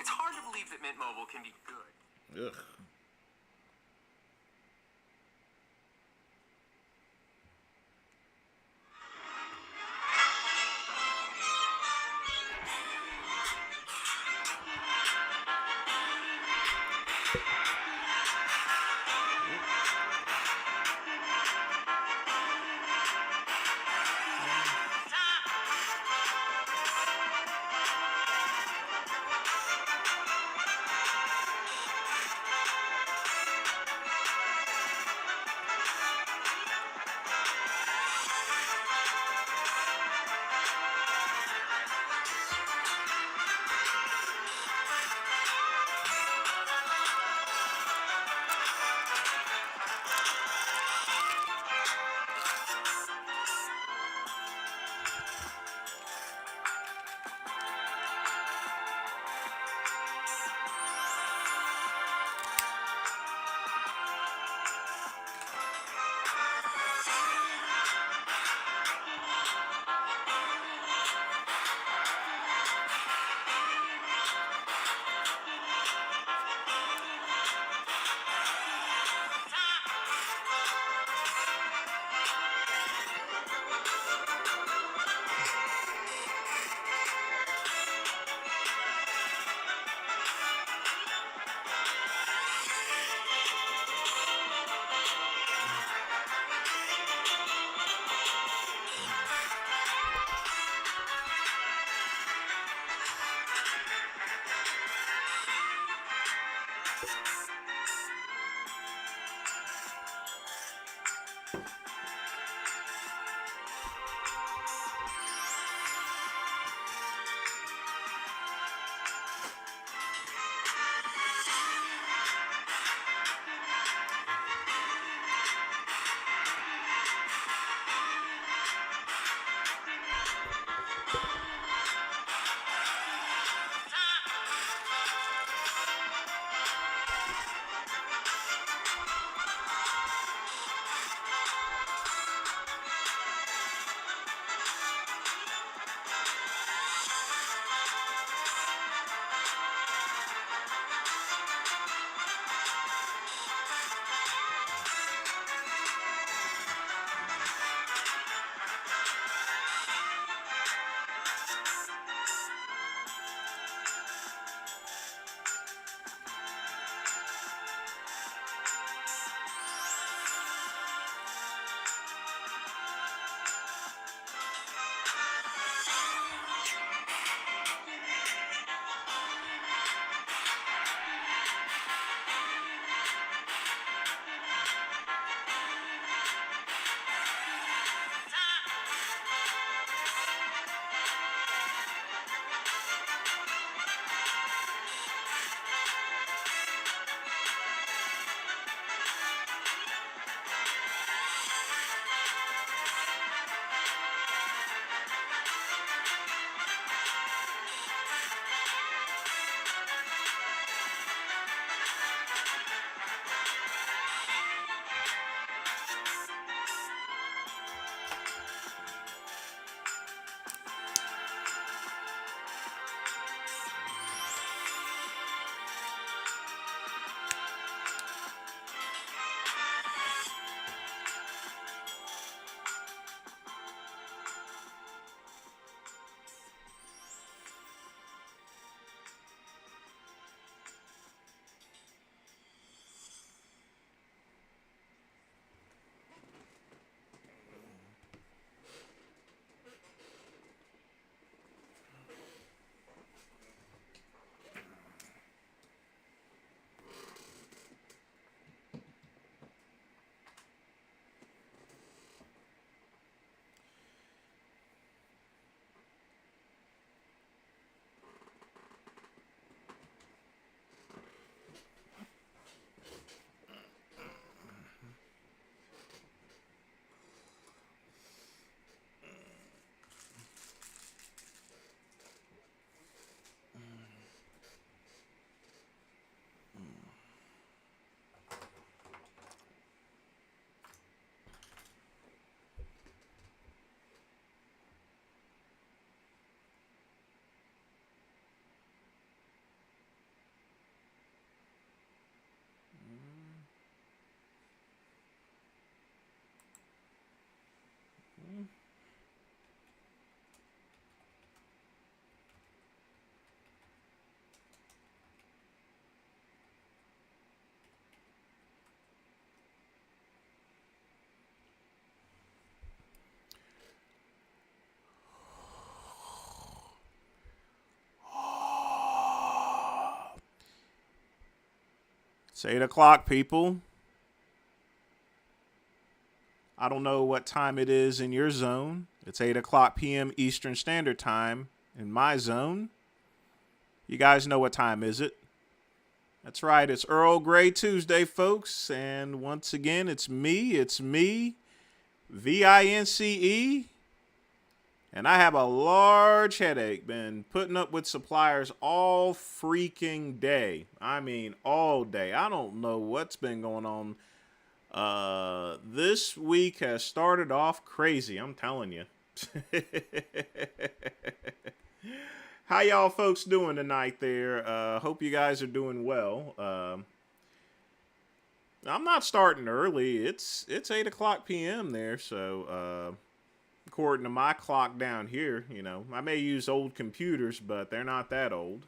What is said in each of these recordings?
It's hard to believe that Mint Mobile can be good. Ugh. It's 8 o'clock, people. I don't know what time it is in your zone. It's 8 o'clock p.m. Eastern Standard Time in my zone. You guys know what time is it? That's right, it's Earl Grey Tuesday, folks. And once again, it's me, VINCE. And I have a large headache. Been putting up with suppliers all freaking day. I mean, all day. I don't know what's been going on. This week has started off crazy, I'm telling you. How y'all folks doing tonight there? Hope you guys are doing well. I'm not starting early. It's 8 o'clock p.m. there, so according to my clock down here, you know, I may use old computers, but they're not that old.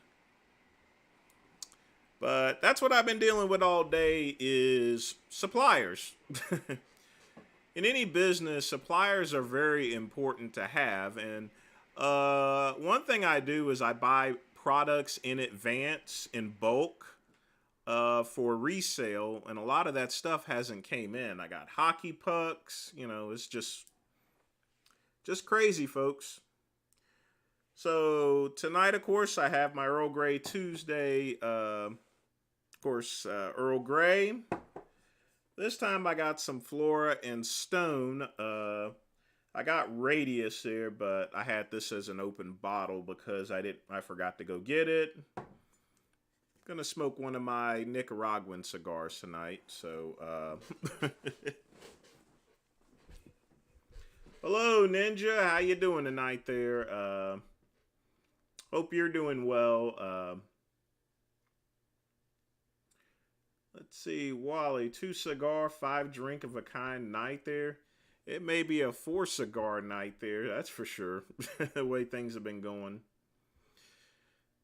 But that's what I've been dealing with all day is suppliers. In any business, suppliers are very important to have. And one thing I do is I buy products in advance in bulk for resale. And a lot of that stuff hasn't came in. I got hockey pucks. You know, it's just crazy, folks. So tonight, of course, I have my Earl Grey Tuesday. Earl Grey. This time I got some Flora and Stone. I got Radius here, but I had this as an open bottle because I forgot to go get it. Gonna smoke one of my Nicaraguan cigars tonight. So, hello, Ninja. How you doing tonight there? Hope you're doing well. Let's see, Wally, 2 cigar, 5 drink of a kind night there. It may be a 4 cigar night there, that's for sure, the way things have been going.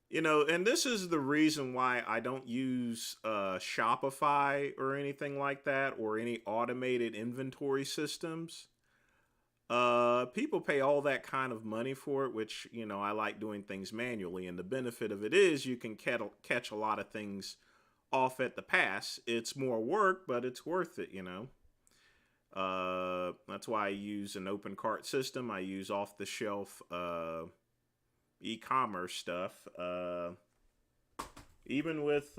You know, and this is the reason why I don't use Shopify or anything like that, or any automated inventory systems. People pay all that kind of money for it, which, you know, I like doing things manually, and the benefit of it is you can catch a lot of things off at the pass. It's more work, but it's worth it, you know. That's why I use an open cart system. I use off-the-shelf e-commerce stuff, even with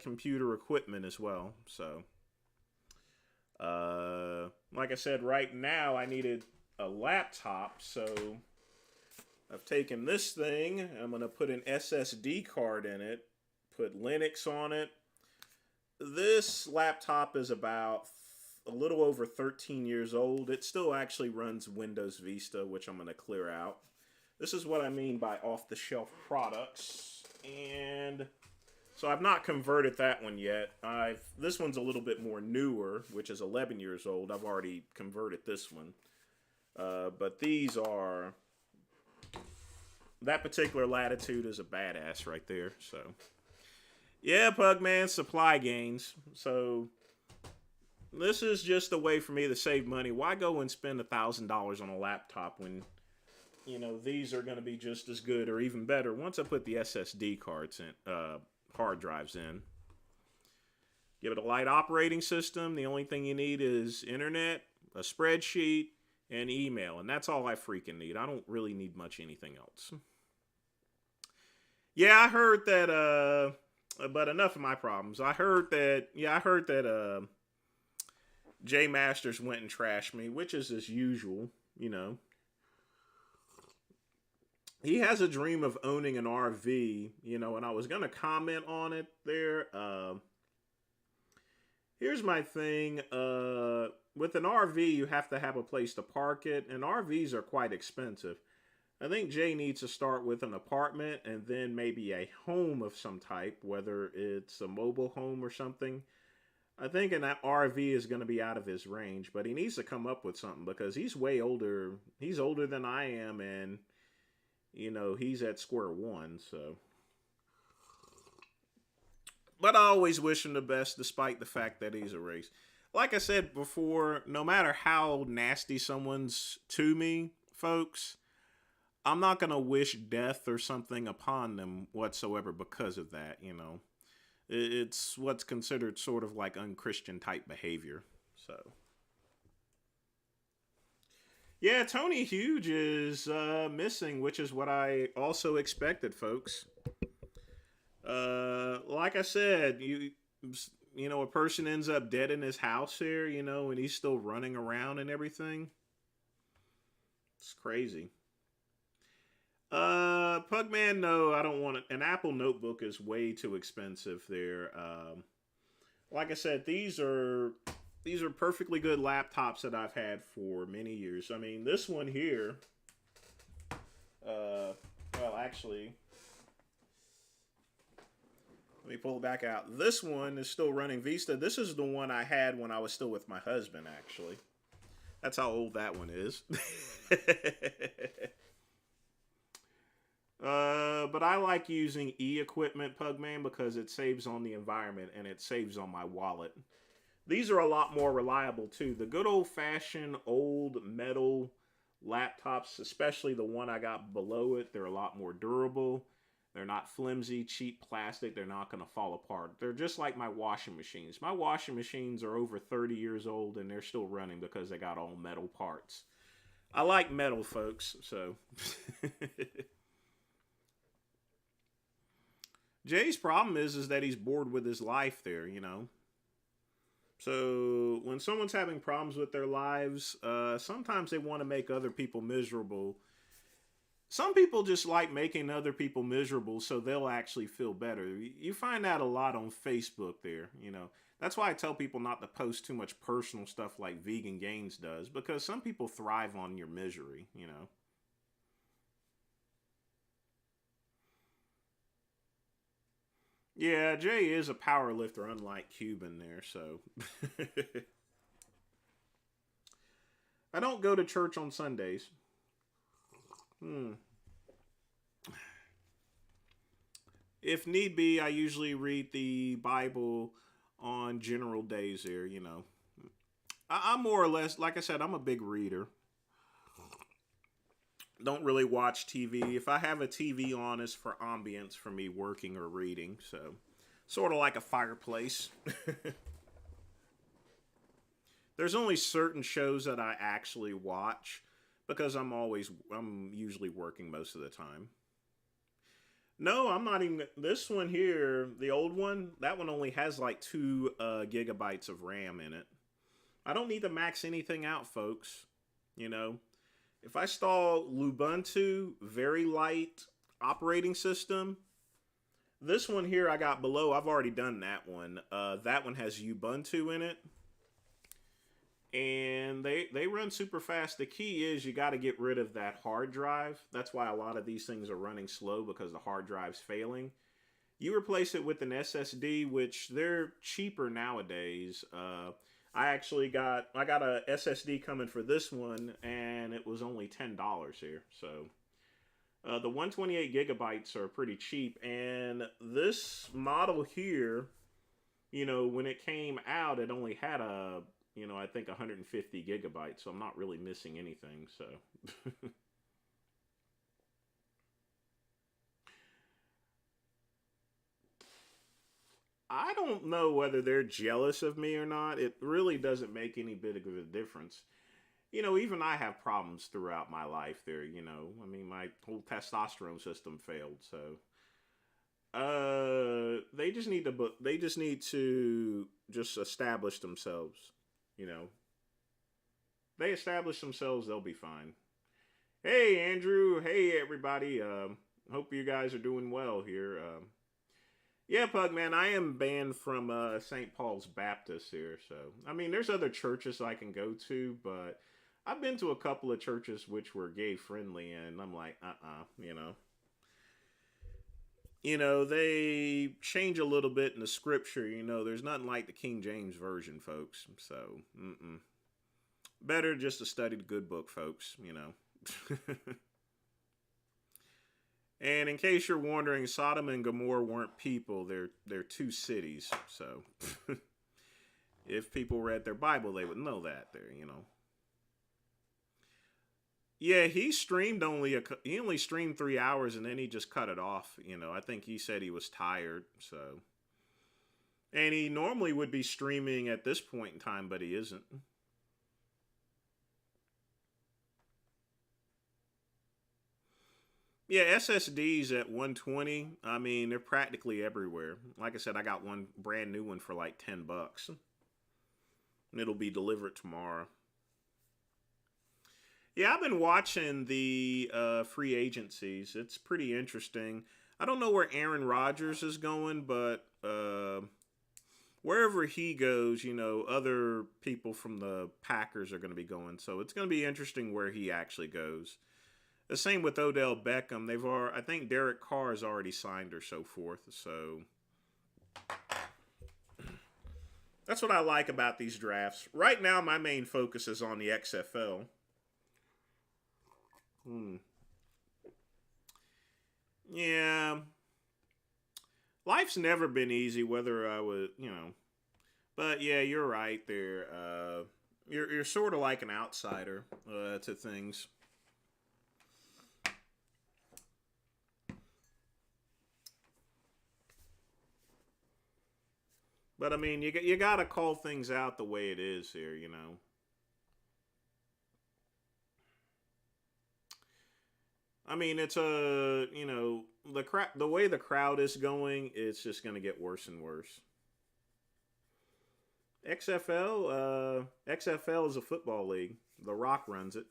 computer equipment as well. So, like I said, right now I needed a laptop, so I've taken this thing. I'm going to put an SSD card in it, put Linux on it. This laptop is about a little over 13 years old. It still actually runs Windows Vista, which I'm going to clear out. This is what I mean by off-the-shelf products. And so I've not converted that one yet. This one's a little bit more newer, which is 11 years old. I've already converted this one. But these are... That particular Latitude is a badass right there, so... Yeah, Pugman, supply gains. So, this is just a way for me to save money. Why go and spend $1,000 on a laptop when, you know, these are going to be just as good or even better once I put the SSD cards in, hard drives in. Give it a light operating system. The only thing you need is internet, a spreadsheet, and email. And that's all I freaking need. I don't really need much anything else. Yeah, I heard that, but enough of my problems. I heard that Jay Masters went and trashed me, which is as usual, you know. He has a dream of owning an RV, you know, and I was going to comment on it there. Here's my thing. With an RV, you have to have a place to park it, and RVs are quite expensive. I think Jay needs to start with an apartment and then maybe a home of some type, whether it's a mobile home or something. I think an RV is going to be out of his range, but he needs to come up with something because he's way older. He's older than I am, and, you know, he's at square one, so. But I always wish him the best despite the fact that he's a race. Like I said before, no matter how nasty someone's to me, folks, I'm not going to wish death or something upon them whatsoever because of that, you know. It's what's considered sort of like unchristian type behavior. So, yeah, Tony Huge is missing, which is what I also expected, folks. Like I said, you know, a person ends up dead in his house here, you know, and he's still running around and everything. It's crazy. Pugman, no, I don't want it. An Apple notebook is way too expensive there. Like I said, these are perfectly good laptops that I've had for many years. I mean, this one here, well, actually, let me pull it back out. This one is still running Vista. This is the one I had when I was still with my husband, actually. That's how old that one is. But I like using e-equipment, Pugman, because it saves on the environment and it saves on my wallet. These are a lot more reliable too. The good old-fashioned old metal laptops, especially the one I got below it, they're a lot more durable. They're not flimsy, cheap plastic. They're not going to fall apart. They're just like my washing machines. My washing machines are over 30 years old and they're still running because they got all metal parts. I like metal, folks, so... Jay's problem is that he's bored with his life there, you know. So when someone's having problems with their lives, sometimes they want to make other people miserable. Some people just like making other people miserable so they'll actually feel better. You find that a lot on Facebook there, you know. That's why I tell people not to post too much personal stuff like Vegan Gains does, because some people thrive on your misery, you know. Yeah, Jay is a power lifter, unlike Cuban there, so. I don't go to church on Sundays. If need be, I usually read the Bible on general days there, you know. I'm more or less, like I said, I'm a big reader. Don't really watch TV. If I have a TV on, it's for ambience for me working or reading, so. Sort of like a fireplace. There's only certain shows that I actually watch because I'm usually working most of the time. No, I'm not even. This one here, the old one, that one only has like 2 gigabytes of RAM in it. I don't need to max anything out, folks. You know, if I install Lubuntu, very light operating system, this one here I got below, I've already done that one. That one has Ubuntu in it. And they run super fast. The key is you got to get rid of that hard drive. That's why a lot of these things are running slow, because the hard drive's failing. You replace it with an SSD, which they're cheaper nowadays. I got a SSD coming for this one, and it was only $10 here. So the 128 gigabytes are pretty cheap, and this model here, you know, when it came out, it only had I think 150 gigabytes, so I'm not really missing anything, so. I don't know whether they're jealous of me or not. It really doesn't make any bit of a difference. You know, even I have problems throughout my life there, you know. I mean, my whole testosterone system failed, so. They just need to just establish themselves, you know. They establish themselves, they'll be fine. Hey, Andrew. Hey, everybody. Hope you guys are doing well here. Yeah, Pugman, I am banned from St. Paul's Baptist here. So, I mean, there's other churches I can go to, but I've been to a couple of churches which were gay friendly, and I'm like, you know. You know, they change a little bit in the scripture. You know, there's nothing like the King James Version, folks. So, better just to study the good book, folks, you know. And in case you're wondering, Sodom and Gomorrah weren't people. They're 2 cities. So, if people read their Bible, they would know that there, you know. Yeah, he only streamed 3 hours and then he just cut it off. You know, I think he said he was tired. So, And he normally would be streaming at this point in time, but he isn't. Yeah, SSDs at 120. I mean, they're practically everywhere. Like I said, I got one brand new one for like $10. It'll be delivered tomorrow. Yeah, I've been watching the free agencies. It's pretty interesting. I don't know where Aaron Rodgers is going, but wherever he goes, you know, other people from the Packers are going to be going. So it's going to be interesting where he actually goes. The same with Odell Beckham. I think Derek Carr has already signed or so forth. So that's what I like about these drafts. Right now, my main focus is on the XFL. Yeah. Life's never been easy, whether I was, you know. But yeah, you're right there. You're sort of like an outsider to things. But I mean, you got to call things out the way it is here, you know. I mean, it's you know, the way the crowd is going, it's just going to get worse and worse. XFL is a football league. The Rock runs it.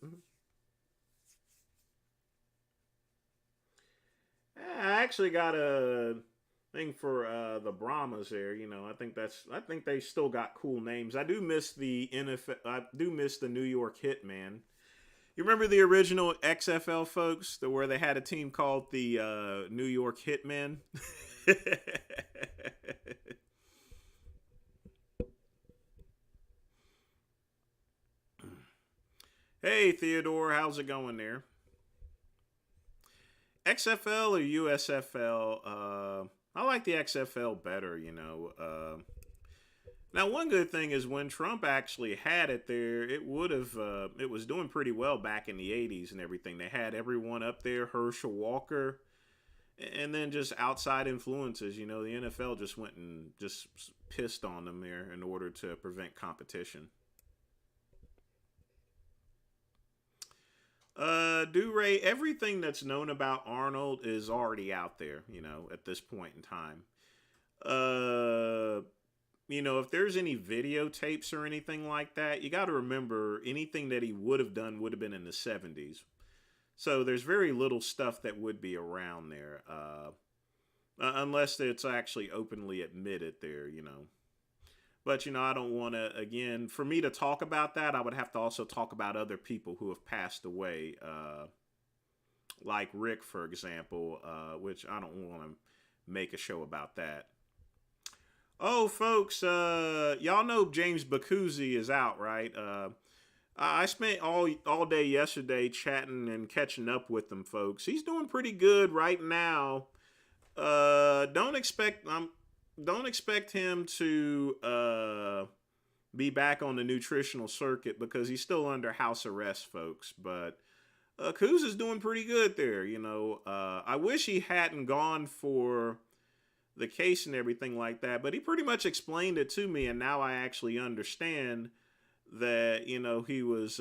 I actually got a thing for the Brahmas there. You know, I think they still got cool names. I do miss the NFL. I do miss the New York Hitman. You remember the original XFL folks, where they had a team called the New York Hitmen? Hey Theodore, how's it going there? XFL or USFL? I like the XFL better, you know. Now, one good thing is when Trump actually had it there, it was doing pretty well back in the 80s and everything. They had everyone up there, Herschel Walker, and then just outside influences. You know, the NFL just went and just pissed on them there in order to prevent competition. Do everything that's known about Arnold is already out there, you know, at this point in time. Uh, you know, if there's any videotapes or anything like that, you got to remember anything that he would have done would have been in the 70s. So there's very little stuff that would be around there, unless it's actually openly admitted there, you know. But, you know, I don't want to, again, for me to talk about that, I would have to also talk about other people who have passed away, like Rick, for example, which I don't want to make a show about that. Oh, folks, y'all know James Bacuzzi is out, right? I spent all day yesterday chatting and catching up with him, folks. He's doing pretty good right now. Don't expect him to be back on the nutritional circuit because he's still under house arrest, folks. But Kuz is doing pretty good there. You know, I wish he hadn't gone for the case and everything like that, but he pretty much explained it to me, and now I actually understand that, you know, he was,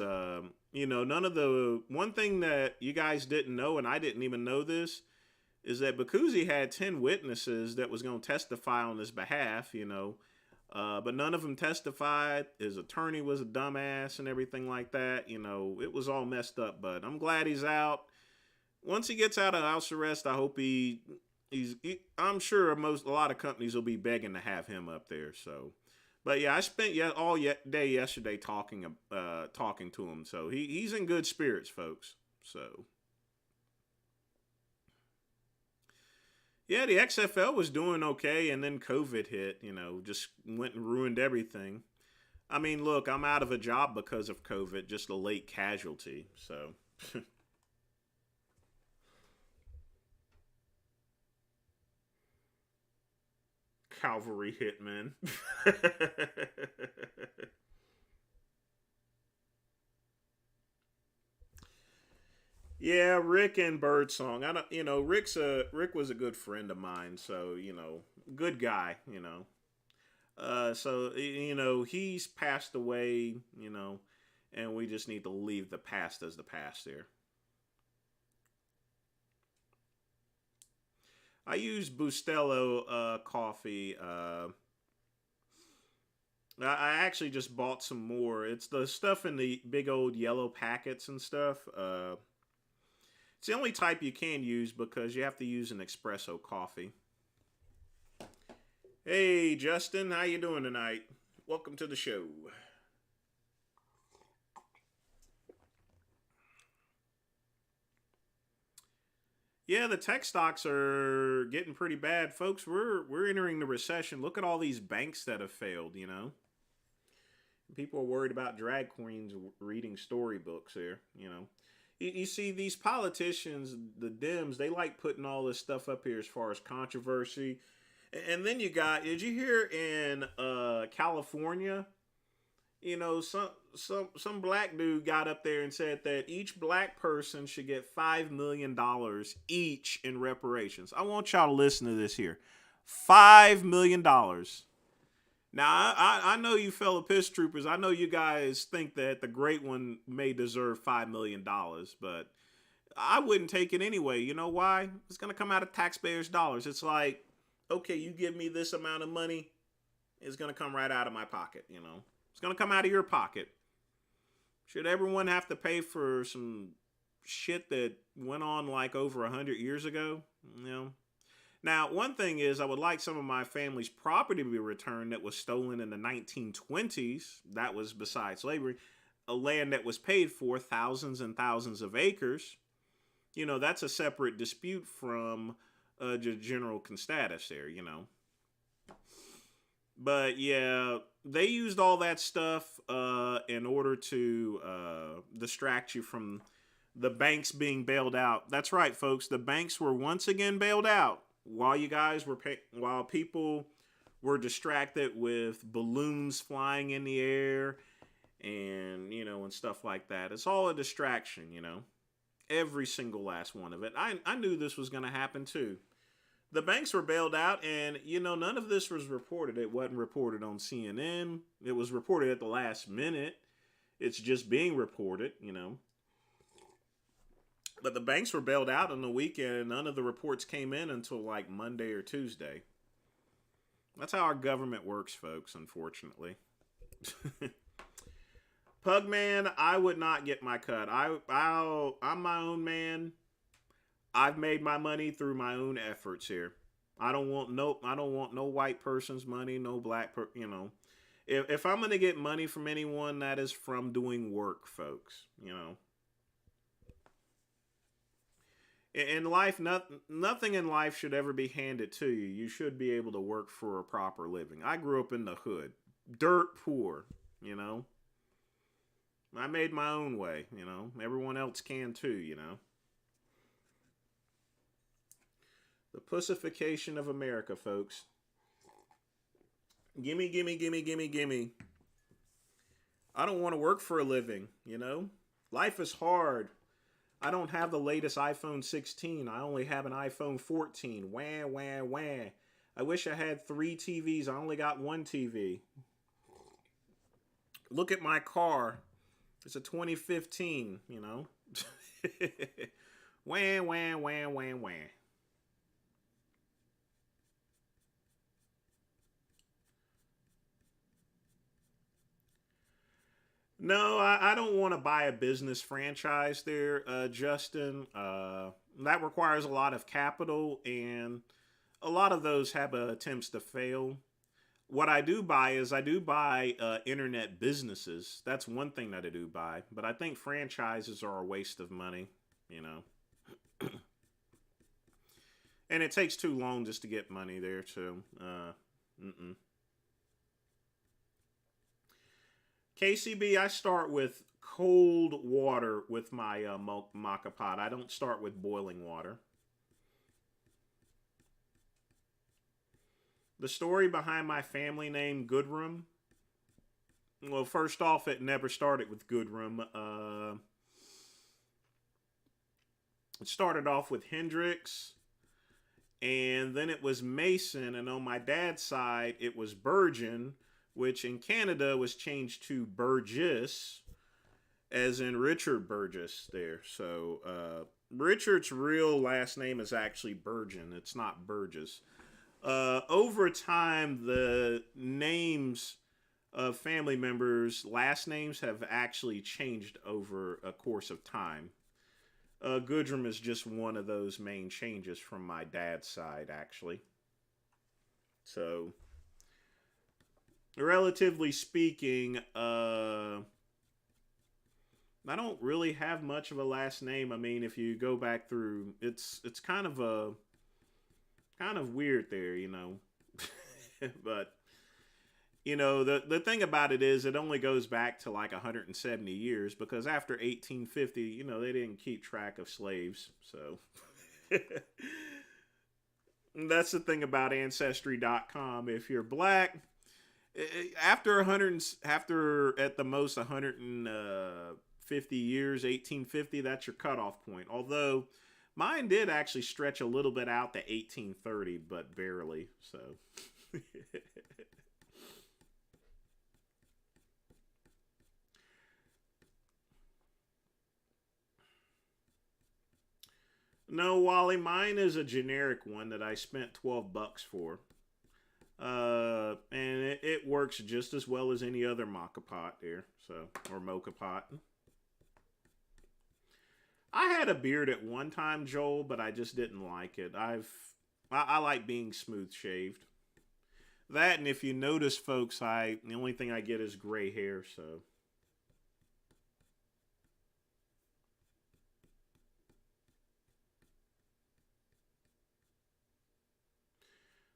you know, one thing that you guys didn't know, and I didn't even know this, is that Bacuzzi had 10 witnesses that was going to testify on his behalf, you know, but none of them testified. His attorney was a dumbass and everything like that. You know, it was all messed up, but I'm glad he's out. Once he gets out of house arrest, I hope I'm sure a lot of companies will be begging to have him up there. So, but yeah, I spent all day yesterday talking to him. So he's in good spirits, folks. So. Yeah, the XFL was doing okay, and then COVID hit, you know, just went and ruined everything. I mean, look, I'm out of a job because of COVID, just a late casualty, so. Calvary Hitman. Yeah, Rick and Birdsong. I don't, you know, Rick was a good friend of mine, so, you know, good guy, you know. So, you know, he's passed away, you know, and we just need to leave the past as the past there. I use Bustelo coffee. I actually just bought some more. It's the stuff in the big old yellow packets and stuff. It's the only type you can use because you have to use an espresso coffee. Hey, Justin, how you doing tonight? Welcome to the show. Yeah, the tech stocks are getting pretty bad, folks. We're entering the recession. Look at all these banks that have failed. You know, people are worried about drag queens reading storybooks here. You know, you see these politicians, the Dems, they like putting all this stuff up here as far as controversy. And then you got, did you hear in California? You know, some black dude got up there and said that each black person should get $5 million each in reparations. I want y'all to listen to this here. $5 million. Now, I know you fellow piss troopers. I know you guys think that the great one may deserve $5 million, but I wouldn't take it anyway. You know why? It's going to come out of taxpayers' dollars. It's like, okay, you give me this amount of money, it's going to come right out of my pocket, you know. It's going to come out of your pocket. Should everyone have to pay for some shit that went on like over 100 years ago? You know. Now, one thing is I would like some of my family's property to be returned that was stolen in the 1920s. That was besides slavery. A land that was paid for thousands and thousands of acres. You know, that's a separate dispute from general constatus there, you know. But yeah, they used all that stuff in order to distract you from the banks being bailed out. That's right, folks. The banks were once again bailed out while you guys were while people were distracted with balloons flying in the air and, you know, and stuff like that. It's all a distraction, you know. Every single last one of it. I knew this was going to happen too. The banks were bailed out, and, you know, none of this was reported. It wasn't reported on CNN. It was reported at the last minute. It's just being reported, you know. But the banks were bailed out on the weekend, and none of the reports came in until, like, Monday or Tuesday. That's how our government works, folks, unfortunately. Pugman, I would not get my cut. I'm my own man. I've made my money through my own efforts here. I don't want no white person's money, no black you know. If I'm going to get money from anyone, that is from doing work, folks, you know. In life, nothing in life should ever be handed to you. You should be able to work for a proper living. I grew up in the hood, dirt poor, you know. I made my own way, you know. Everyone else can too, you know. The pussification of America, folks. Gimme, gimme, gimme, gimme, gimme. I don't want to work for a living, you know? Life is hard. I don't have the latest iPhone 16. I only have an iPhone 14. Wah, wah, wah. I wish I had 3 TVs. I only got 1 TV. Look at my car. It's a 2015, you know? Wah, wah, wah, wah, wah. No, I don't want to buy a business franchise there, Justin. That requires a lot of capital, and a lot of those have attempts to fail. What I do buy is I do buy internet businesses. That's one thing that I do buy. But I think franchises are a waste of money, you know. And it takes too long just to get money there, too. Mm-mm. KCB, I start with cold water with my maca pot. I don't start with boiling water. The story behind my family name, Goodrum. Well, first off, it never started with Goodrum. It started off with Hendrix. and then it was Mason, and on my dad's side it was Burgeon, which in Canada was changed to Burgess, as in Richard Burgess there. So Richard's real last name is actually Burgeon. It's not Burgess. Over time, the names of family members' last names have actually changed over a course of time. Goodrum is just one of those main changes from my dad's side, actually. So, relatively speaking, I don't really have much of a last name. I mean, if you go back through, it's kind of weird there, you know. But you know, the thing about it is it only goes back to like 170 years, because after 1850, you know, they didn't keep track of slaves. So that's the thing about ancestry.com. If you're black, after at the most 150 years, 1850, that's your cutoff point. Although mine did actually stretch a little bit out to 1830, but barely. So no, Wally, mine is a generic one that I spent $12 for. And it works just as well as any other maca pot there, so, or mocha pot. I had a beard at one time, Joel, but I just didn't like it. I like being smooth shaved. That, and if you notice, folks, the only thing I get is gray hair, so.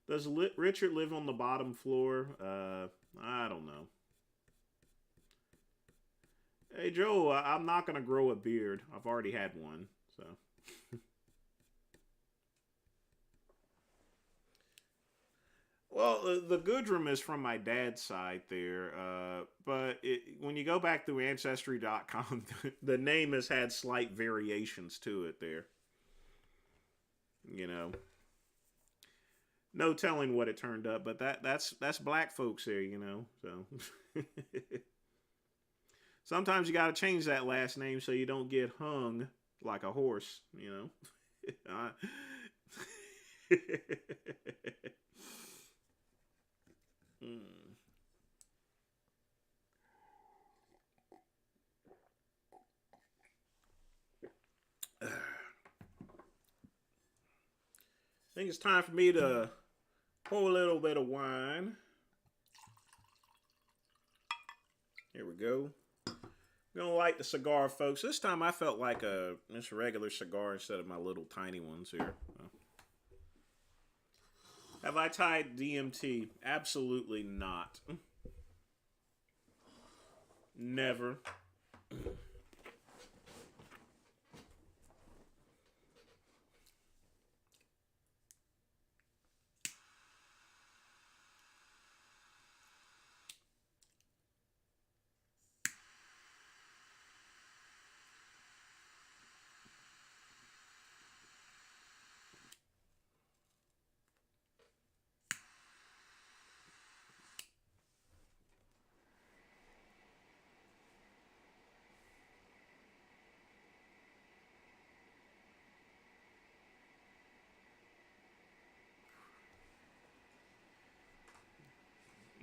Does Richard live on the bottom floor? I don't know. Hey, Joe, I'm not going to grow a beard. I've already had one, so. Well, the Goodrum is from my dad's side there, but when you go back through Ancestry.com, the name has had slight variations to it there. You know. No telling what it turned up, but that's black folks there, you know. So sometimes you got to change that last name so you don't get hung like a horse, you know. I think it's time for me to pour a little bit of wine. Here we go. Gonna light the cigar, folks. This time I felt like just a regular cigar instead of my little tiny ones here. Have I tried DMT? Absolutely not. Never.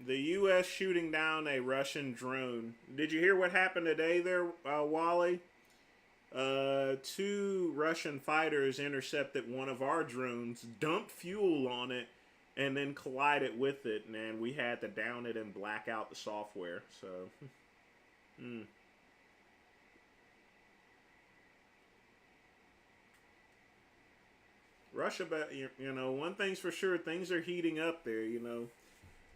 The U.S. shooting down a Russian drone. Did you hear what happened today there, Wally? 2 Russian fighters intercepted one of our drones, dumped fuel on it, and then collided with it, and we had to down it and black out the software. So, Russia, but you know, one thing's for sure, things are heating up there, you know.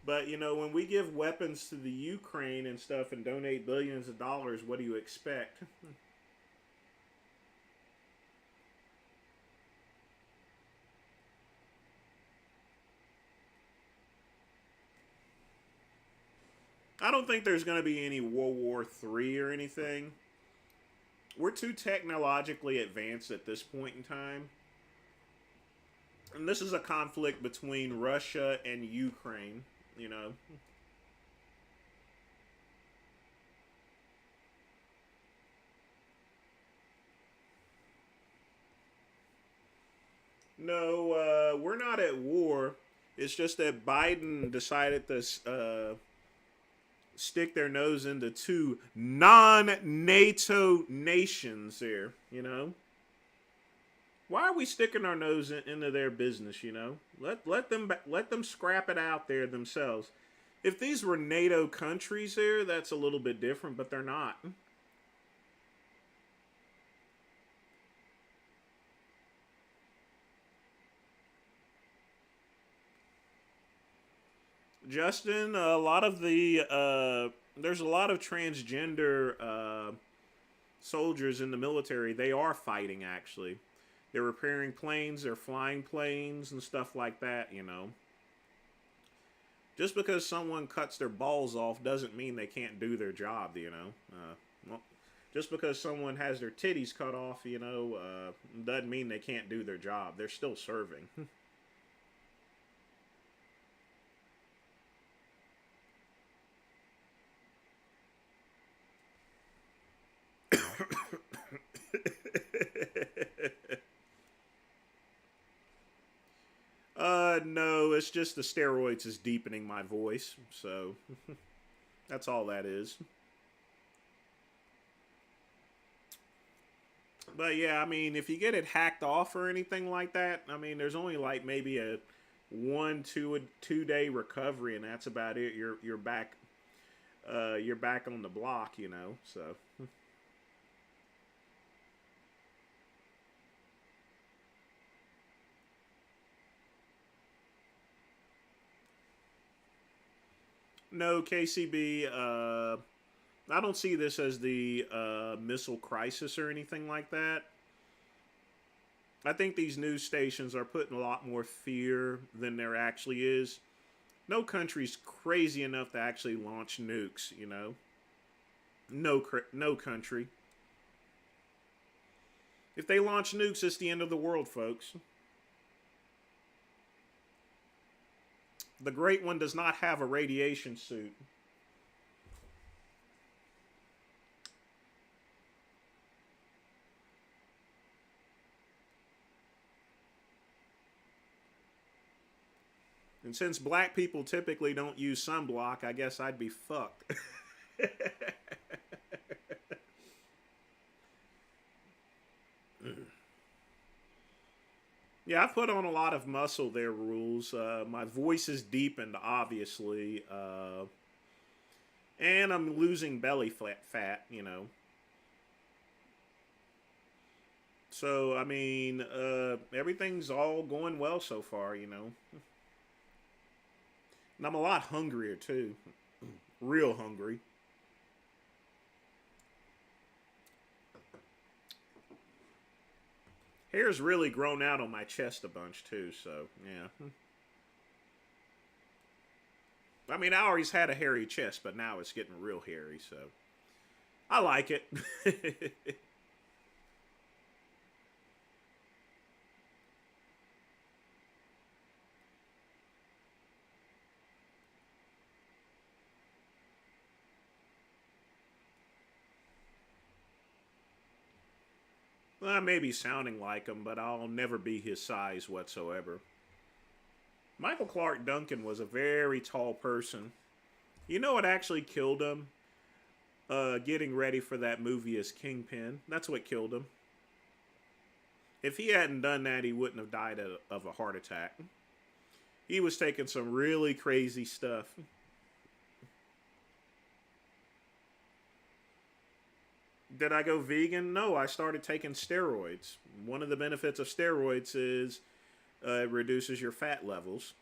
But, you know, when we give weapons to the Ukraine and stuff and donate billions of dollars, what do you expect? I don't think there's going to be any World War III or anything. We're too technologically advanced at this point in time. And this is a conflict between Russia and Ukraine, you know. No, we're not at war. It's just that Biden decided to stick their nose into two non-NATO nations there, you know? Why are we sticking our nose into their business, you know? Let them scrap it out there themselves. If these were NATO countries there, that's a little bit different, but they're not. Justin, a lot of the there's a lot of transgender soldiers in the military. They are fighting actually. They're repairing planes, they're flying planes and stuff like that, you know. Just because someone cuts their balls off doesn't mean they can't do their job, you know. Well, just because someone has their titties cut off, you know, doesn't mean they can't do their job. They're still serving. No, it's just the steroids is deepening my voice, so that's all that is. But yeah, I mean, if you get it hacked off or anything like that, I mean, there's only like maybe a 2 day recovery, and that's about it. You're back on the block, you know. So. No, KCB. I don't see this as the missile crisis or anything like that. I think these news stations are putting a lot more fear than there actually is. No country's crazy enough to actually launch nukes, you know. No country. If they launch nukes, it's the end of the world, folks. The Great One does not have a radiation suit. And since black people typically don't use sunblock, I guess I'd be fucked. Yeah, I've put on a lot of muscle there, Rules. My voice is deepened, obviously. And I'm losing belly fat, you know. So, I mean, everything's all going well so far, you know. And I'm a lot hungrier, too. Real hungry. Hair's really grown out on my chest a bunch, too, so, yeah. I mean, I always had a hairy chest, but now it's getting real hairy, so. I like it. Well, I may be sounding like him, but I'll never be his size whatsoever. Michael Clark Duncan was a very tall person. You know what actually killed him? Getting ready for that movie as Kingpin. That's what killed him. If he hadn't done that, he wouldn't have died of a heart attack. He was taking some really crazy stuff. Did I go vegan? No, I started taking steroids. One of the benefits of steroids is it reduces your fat levels.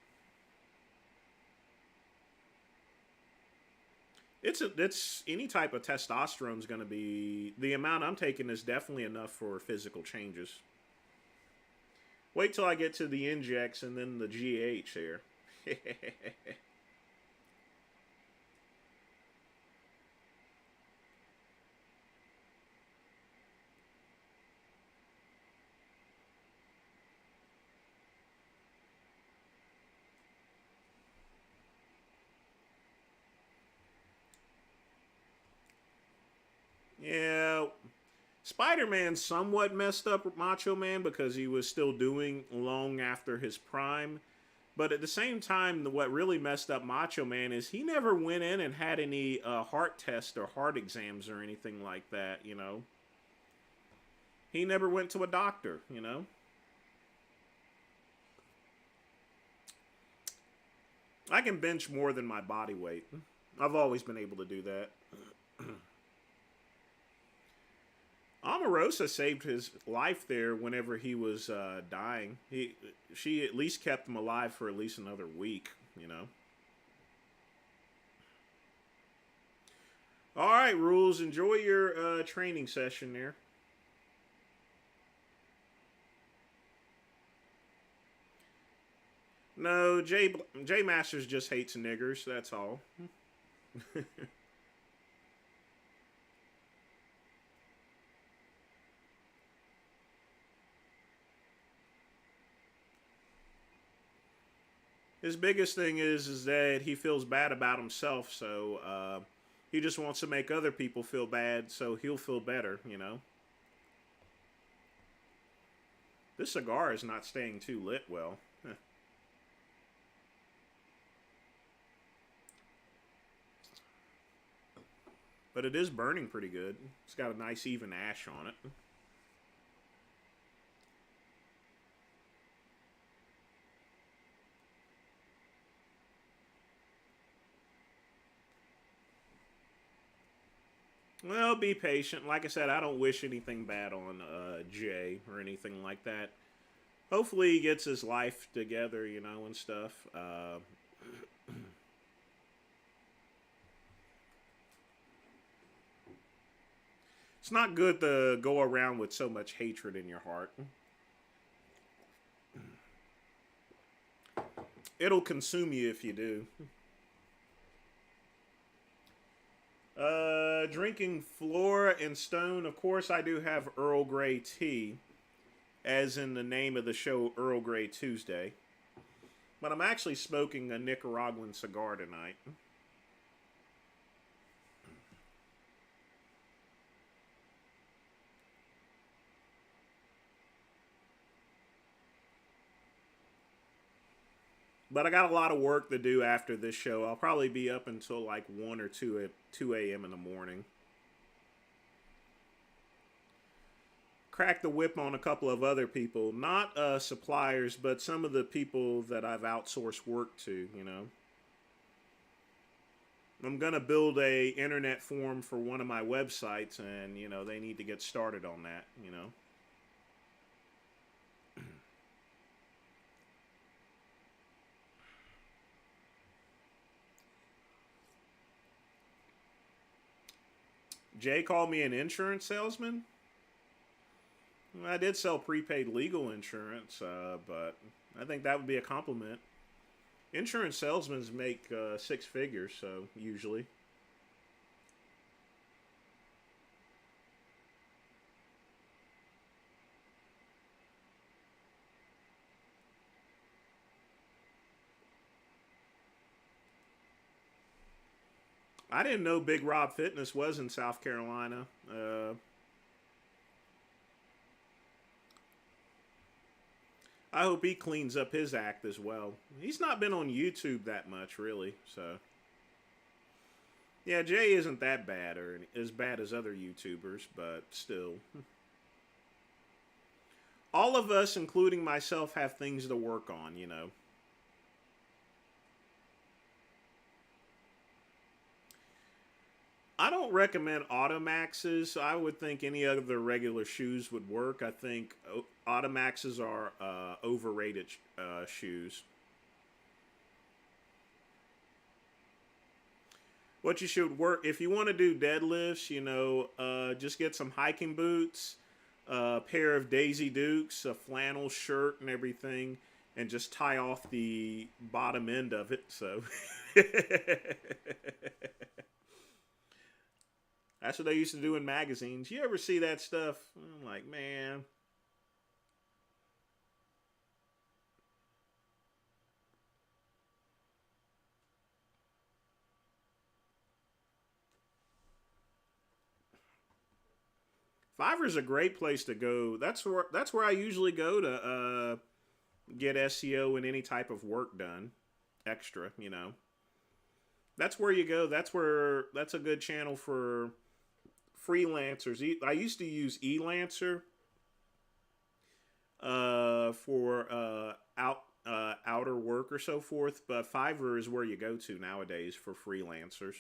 It's any type of testosterone is going to be the amount I'm taking is definitely enough for physical changes. Wait till I get to the injects and then the GH here. Spider-Man somewhat messed up Macho Man because he was still doing long after his prime. But at the same time, what really messed up Macho Man is he never went in and had any heart tests or heart exams or anything like that, you know. He never went to a doctor, you know. I can bench more than my body weight. I've always been able to do that. Omarosa saved his life there whenever he was dying. She at least kept him alive for at least another week, you know. All right, Rules. Enjoy your training session there. No, J Masters just hates niggers. That's all. His biggest thing is that he feels bad about himself, so he just wants to make other people feel bad, so he'll feel better, you know. This cigar is not staying too lit well. But it is burning pretty good. It's got a nice even ash on it. Well, be patient. Like I said, I don't wish anything bad on Jay or anything like that. Hopefully he gets his life together, you know, and stuff. It's not good to go around with so much hatred in your heart. It'll consume you if you do. Drinking Flora and Stone. Of course, I do have Earl Grey tea, as in the name of the show, Earl Grey Tuesday. But I'm actually smoking a Nicaraguan cigar tonight. But I got a lot of work to do after this show. I'll probably be up until like 1 or 2 a.m. in the morning. Crack the whip on a couple of other people. Not suppliers, but some of the people that I've outsourced work to, you know. I'm going to build a internet forum for one of my websites, and, you know, they need to get started on that, you know. Jay called me an insurance salesman. I did sell prepaid legal insurance, but I think that would be a compliment. Insurance salesmen make 6 figures, so usually. I didn't know Big Rob Fitness was in South Carolina. I hope he cleans up his act as well. He's not been on YouTube that much, really, so. Yeah, Jay isn't that bad or as bad as other YouTubers, but still. All of us, including myself, have things to work on, you know. I don't recommend Automaxes. I would think any other regular shoes would work. I think Automaxes are overrated shoes. What you should work, if you want to do deadlifts, you know, just get some hiking boots, a pair of Daisy Dukes, a flannel shirt and everything, and just tie off the bottom end of it, so. That's what they used to do in magazines. You ever see that stuff? I'm like, man. Fiverr's a great place to go. That's where I usually go to get SEO and any type of work done. Extra, you know. That's where you go. That's a good channel for freelancers. I used to use Elancer for outer work or so forth, but Fiverr is where you go to nowadays for freelancers.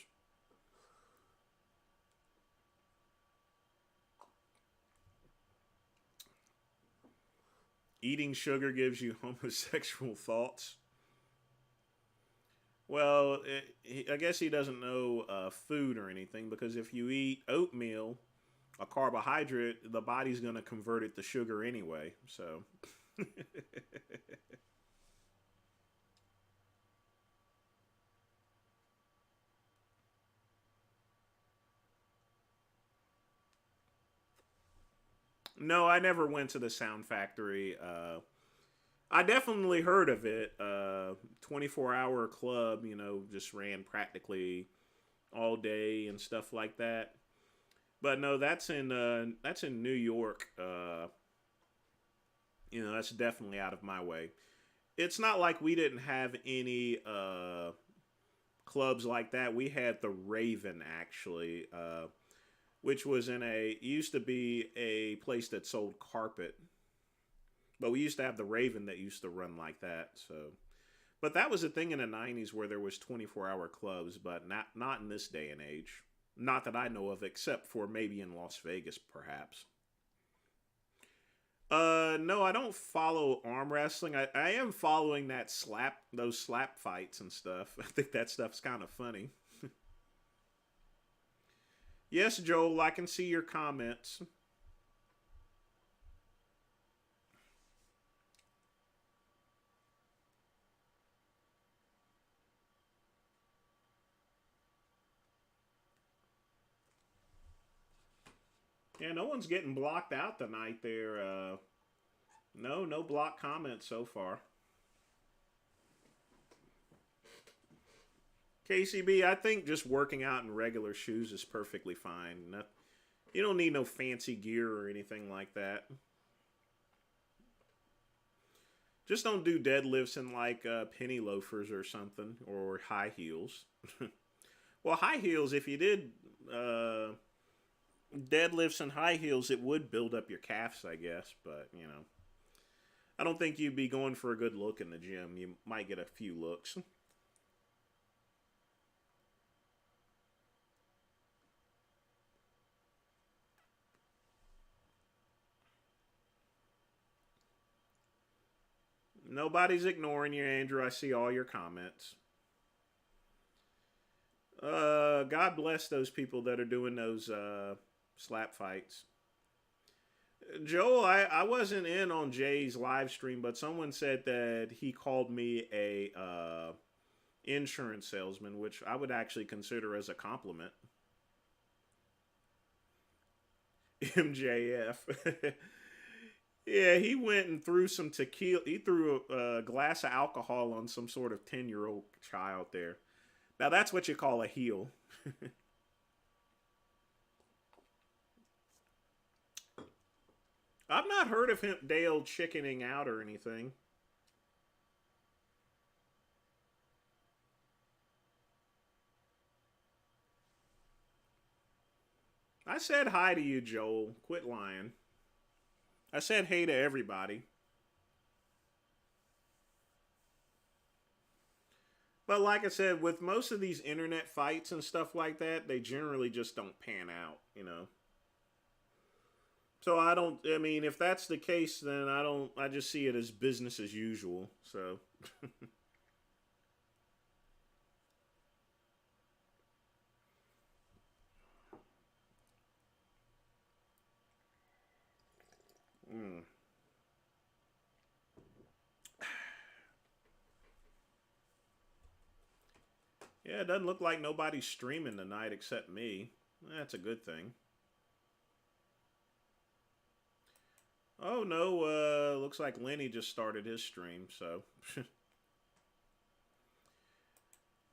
Eating sugar gives you homosexual thoughts. Well, I guess he doesn't know food or anything, because if you eat oatmeal, a carbohydrate, the body's going to convert it to sugar anyway. So. No, I never went to the Sound Factory. I definitely heard of it. 24-hour club, you know, just ran practically all day and stuff like that. But no, that's in New York. You know, that's definitely out of my way. It's not like we didn't have any clubs like that. We had the Raven, actually, which was used to be a place that sold carpet. But we used to have the Raven that used to run like that. So, but that was a thing in the 90s where there was 24-hour clubs, but not in this day and age. Not that I know of, except for maybe in Las Vegas, perhaps. No, I don't follow arm wrestling. I am following those slap fights and stuff. I think that stuff's kind of funny. Yes, Joel, I can see your comments. Yeah, no one's getting blocked out tonight there. No block comments so far. KCB, I think just working out in regular shoes is perfectly fine. You don't need no fancy gear or anything like that. Just don't do deadlifts in like penny loafers or something, or high heels. Well, high heels, if you did deadlifts and high heels, it would build up your calves, I guess. But, you know, I don't think you'd be going for a good look in the gym. You might get a few looks. Nobody's ignoring you, Andrew. I see all your comments. God bless those people that are doing those slap fights. Joel, I wasn't in on Jay's live stream, but someone said that he called me a insurance salesman, which I would actually consider as a compliment. MJF. Yeah, he went and threw some tequila. He threw a glass of alcohol on some sort of 10-year-old child there. Now that's what you call a heel. I've not heard of him, Dale, chickening out or anything. I said hi to you, Joel. Quit lying. I said hey to everybody. But like I said, with most of these internet fights and stuff like that, they generally just don't pan out, you know. So I mean, if that's the case, then I just see it as business as usual, so. Mm. Yeah, it doesn't look like nobody's streaming tonight except me. That's a good thing. Oh, no, looks like Lenny just started his stream, so.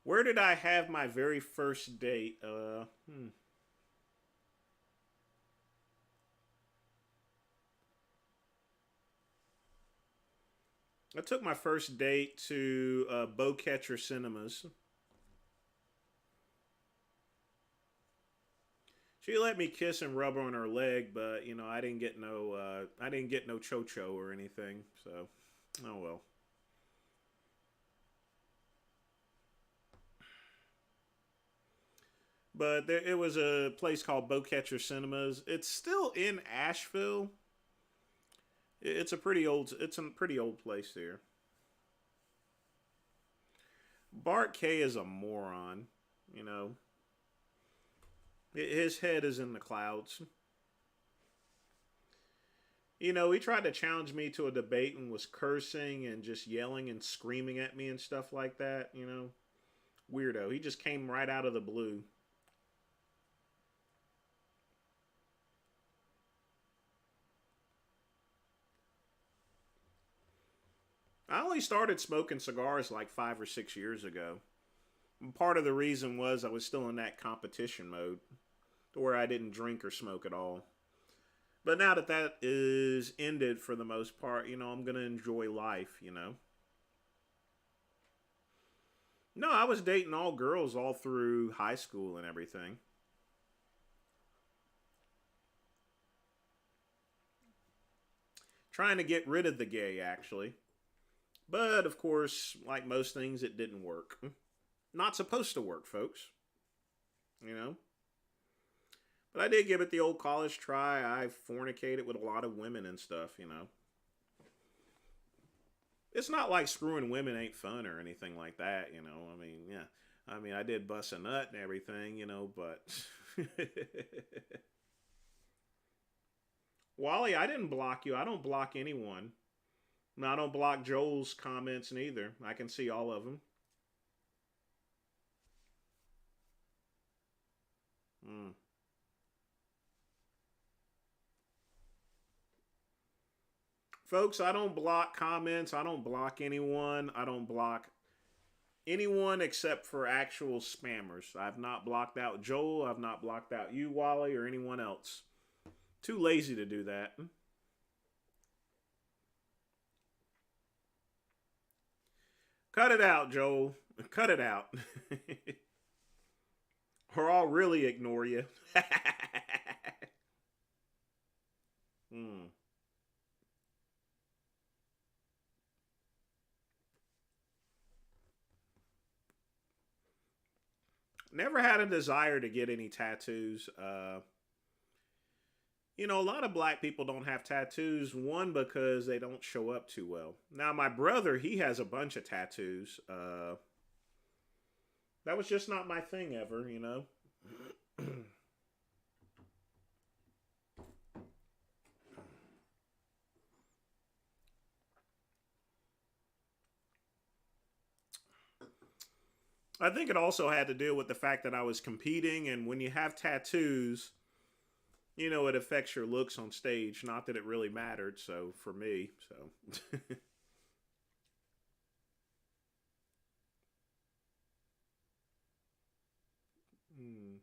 Where did I have my very first date? I took my first date to Bowcatcher Cinemas. She let me kiss and rub on her leg, but you know I didn't get no cho-cho or anything. So, oh well. But it was a place called Bowcatcher Cinemas. It's still in Asheville. It's a pretty old place there. Bart K is a moron. You know, his head is in the clouds. You know, he tried to challenge me to a debate and was cursing and just yelling and screaming at me and stuff like that. You know, weirdo. He just came right out of the blue. I only started smoking cigars like 5 or 6 years ago. Part of the reason was I was still in that competition mode where I didn't drink or smoke at all. But now that that is ended for the most part, you know, I'm going to enjoy life, you know. No, I was dating all girls all through high school and everything. Trying to get rid of the gay, actually. But, of course, like most things, it didn't work. Not supposed to work, folks. You know? But I did give it the old college try. I fornicated with a lot of women and stuff, you know. It's not like screwing women ain't fun or anything like that, you know. I mean, yeah. I mean, I did bust a nut and everything, you know, but... Wally, I didn't block you. I don't block anyone. No, I don't block Joel's comments neither. I can see all of them. Mm. Folks, I don't block comments. I don't block anyone. I don't block anyone except for actual spammers. I've not blocked out Joel. I've not blocked out you, Wally, or anyone else. Too lazy to do that. Cut it out, Joel. Cut it out. Or I'll really ignore you. Hmm. Never had a desire to get any tattoos. You know, a lot of black people don't have tattoos. One, because they don't show up too well. Now, my brother, he has a bunch of tattoos. That was just not my thing ever, you know. I think it also had to deal with the fact that I was competing, and when you have tattoos, you know, it affects your looks on stage. Not that it really mattered, so for me, so. Hmm.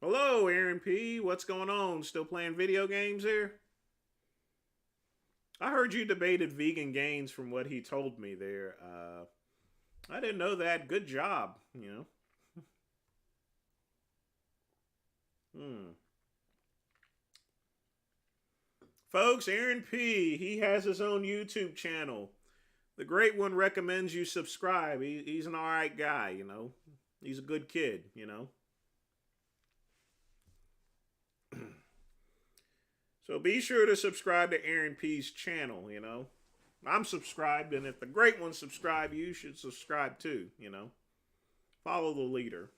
Hello, Aaron P. What's going on? Still playing video games here? I heard you debated Vegan Gains from what he told me there. I didn't know that. Good job, you know. Hmm. Folks, Aaron P., he has his own YouTube channel. The Great One recommends you subscribe. He's an alright guy, you know. He's a good kid, you know. So be sure to subscribe to Aaron P.'s channel, you know. I'm subscribed, and if the Great One subscribe, you should subscribe too, you know. Follow the leader.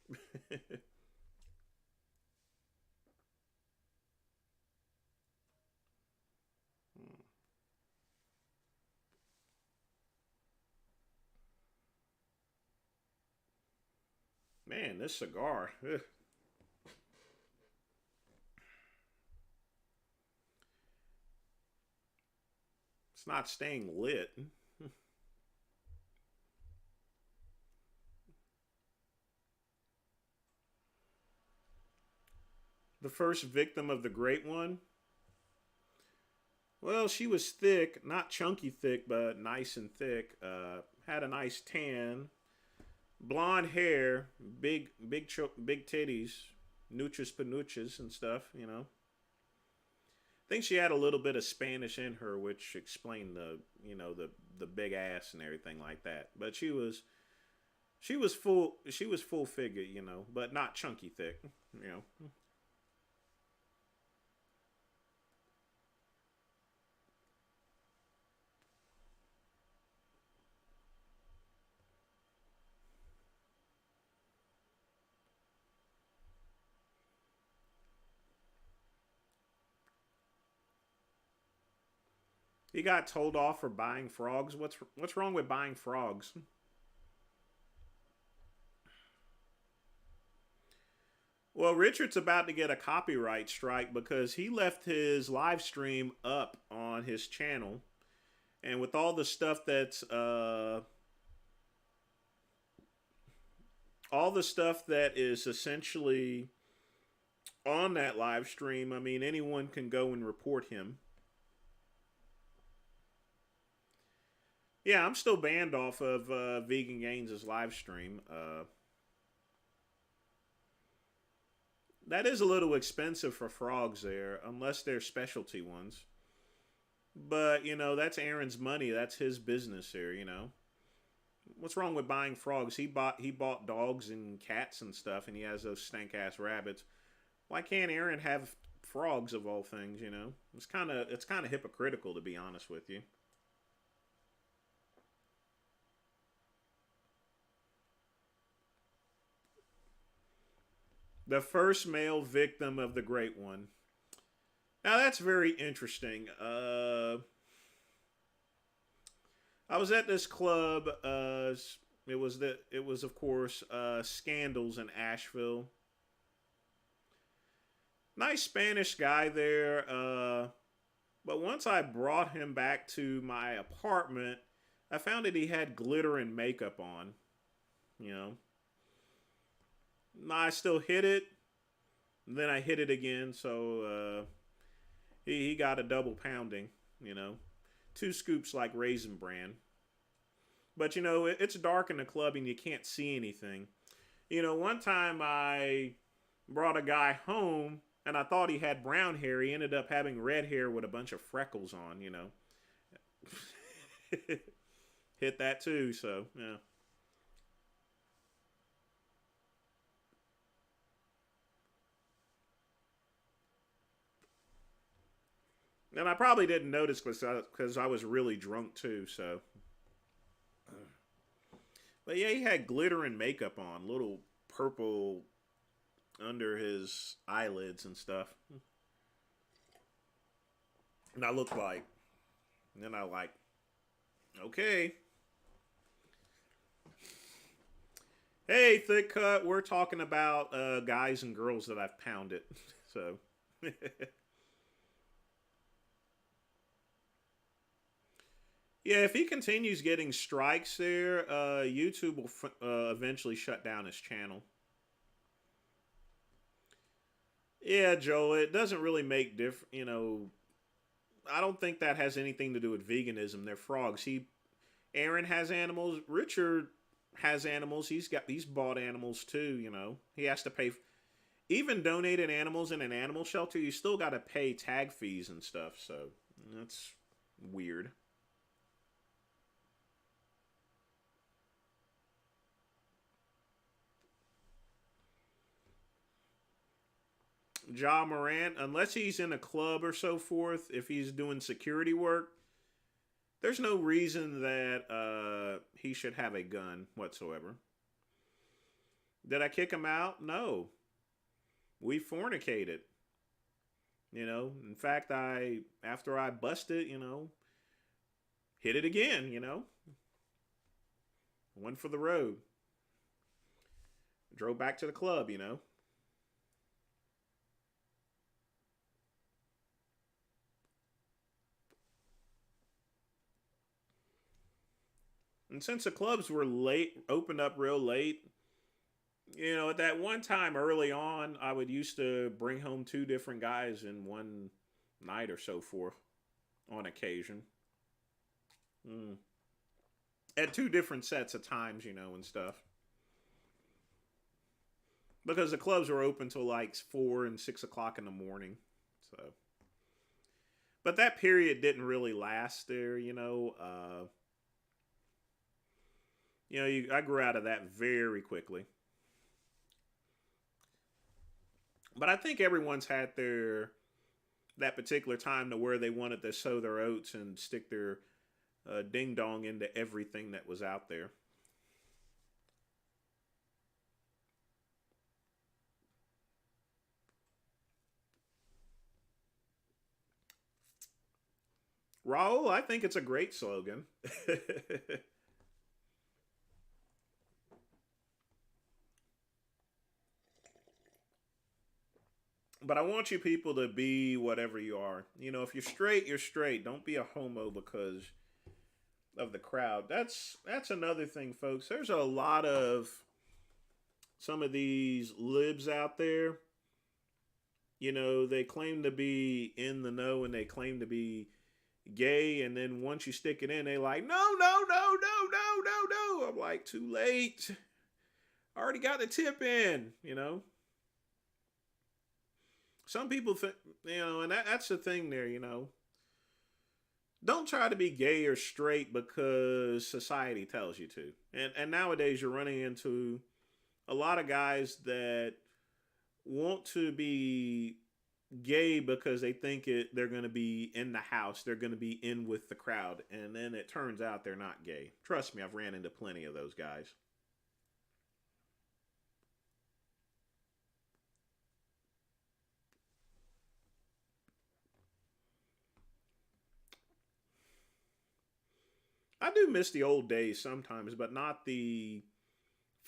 Man, this cigar. Ugh. It's not staying lit. The first victim of the Great One. Well, she was thick, not chunky thick, but nice and thick. Had a nice tan, blonde hair, big titties, nooches panuches and stuff. You know. I think she had a little bit of Spanish in her, which explained the big ass and everything like that. But she was full figure, you know, but not chunky thick, you know. He got told off for buying frogs. What's wrong with buying frogs? Well, Richard's about to get a copyright strike because he left his live stream up on his channel, and with all the stuff that's all the stuff that is essentially on that live stream, I mean, anyone can go and report him. Yeah, I'm still banned off of Vegan Gains' live stream. That is a little expensive for frogs there, unless they're specialty ones. But, you know, that's Aaron's money. That's his business here, you know. What's wrong with buying frogs? He bought dogs and cats and stuff, and he has those stank ass rabbits. Why can't Aaron have frogs of all things, you know? It's kind of hypocritical, to be honest with you. The first male victim of the Great One. Now that's very interesting. I was at this club. It was of course Scandals in Asheville. Nice Spanish guy there. But once I brought him back to my apartment, I found that he had glitter and makeup on. You know. I still hit it. Then I hit it again, so he got a double pounding, you know. 2 scoops like Raisin Bran. But, you know, it's dark in the club and you can't see anything. You know, one time I brought a guy home and I thought he had brown hair. He ended up having red hair with a bunch of freckles on, you know. Hit that too, so, yeah. And I probably didn't notice because I was really drunk too, so. But yeah, he had glitter and makeup on, little purple under his eyelids and stuff. And I looked like, and then I like, okay. Hey, Thick Cut, we're talking about guys and girls that I've pounded, so. Yeah, if he continues getting strikes there, YouTube will eventually shut down his channel. Yeah, Joe, it doesn't really make you know, I don't think that has anything to do with veganism. They're frogs. Aaron has animals. Richard has animals. He's bought animals too, you know. He has to pay even donated animals in an animal shelter, you still got to pay tag fees and stuff, so that's weird. Ja Morant, unless he's in a club or so forth, if he's doing security work, there's no reason that he should have a gun whatsoever. Did I kick him out? No. We fornicated. You know, in fact, after I busted, you know, hit it again, you know. Went for the road. Drove back to the club, you know. And since the clubs were late, opened up real late, you know, at that one time early on, I would used to bring home 2 different guys in one night or so forth. on occasion. Mm. At two different sets of times, you know, and stuff. Because the clubs were open till like 4 and 6 o'clock in the morning. So, but that period didn't really last there, you know. I grew out of that very quickly. But I think everyone's had that particular time to where they wanted to sow their oats and stick their ding dong into everything that was out there. Raul, I think it's a great slogan. But I want you people to be whatever you are. You know, if you're straight, you're straight. Don't be a homo because of the crowd. That's another thing, folks. There's a lot of some of these libs out there. You know, they claim to be in the know and they claim to be gay, and then once you stick it in, they like, no, no, no, no, no, no, no. I'm like, too late. I already got the tip in, you know. Some people think, you know, and that's the thing there, you know. Don't try to be gay or straight because society tells you to. And nowadays you're running into a lot of guys that want to be gay because they think they're going to be in the house, they're going to be in with the crowd, and then it turns out they're not gay. Trust me, I've ran into plenty of those guys. I do miss the old days sometimes, but not the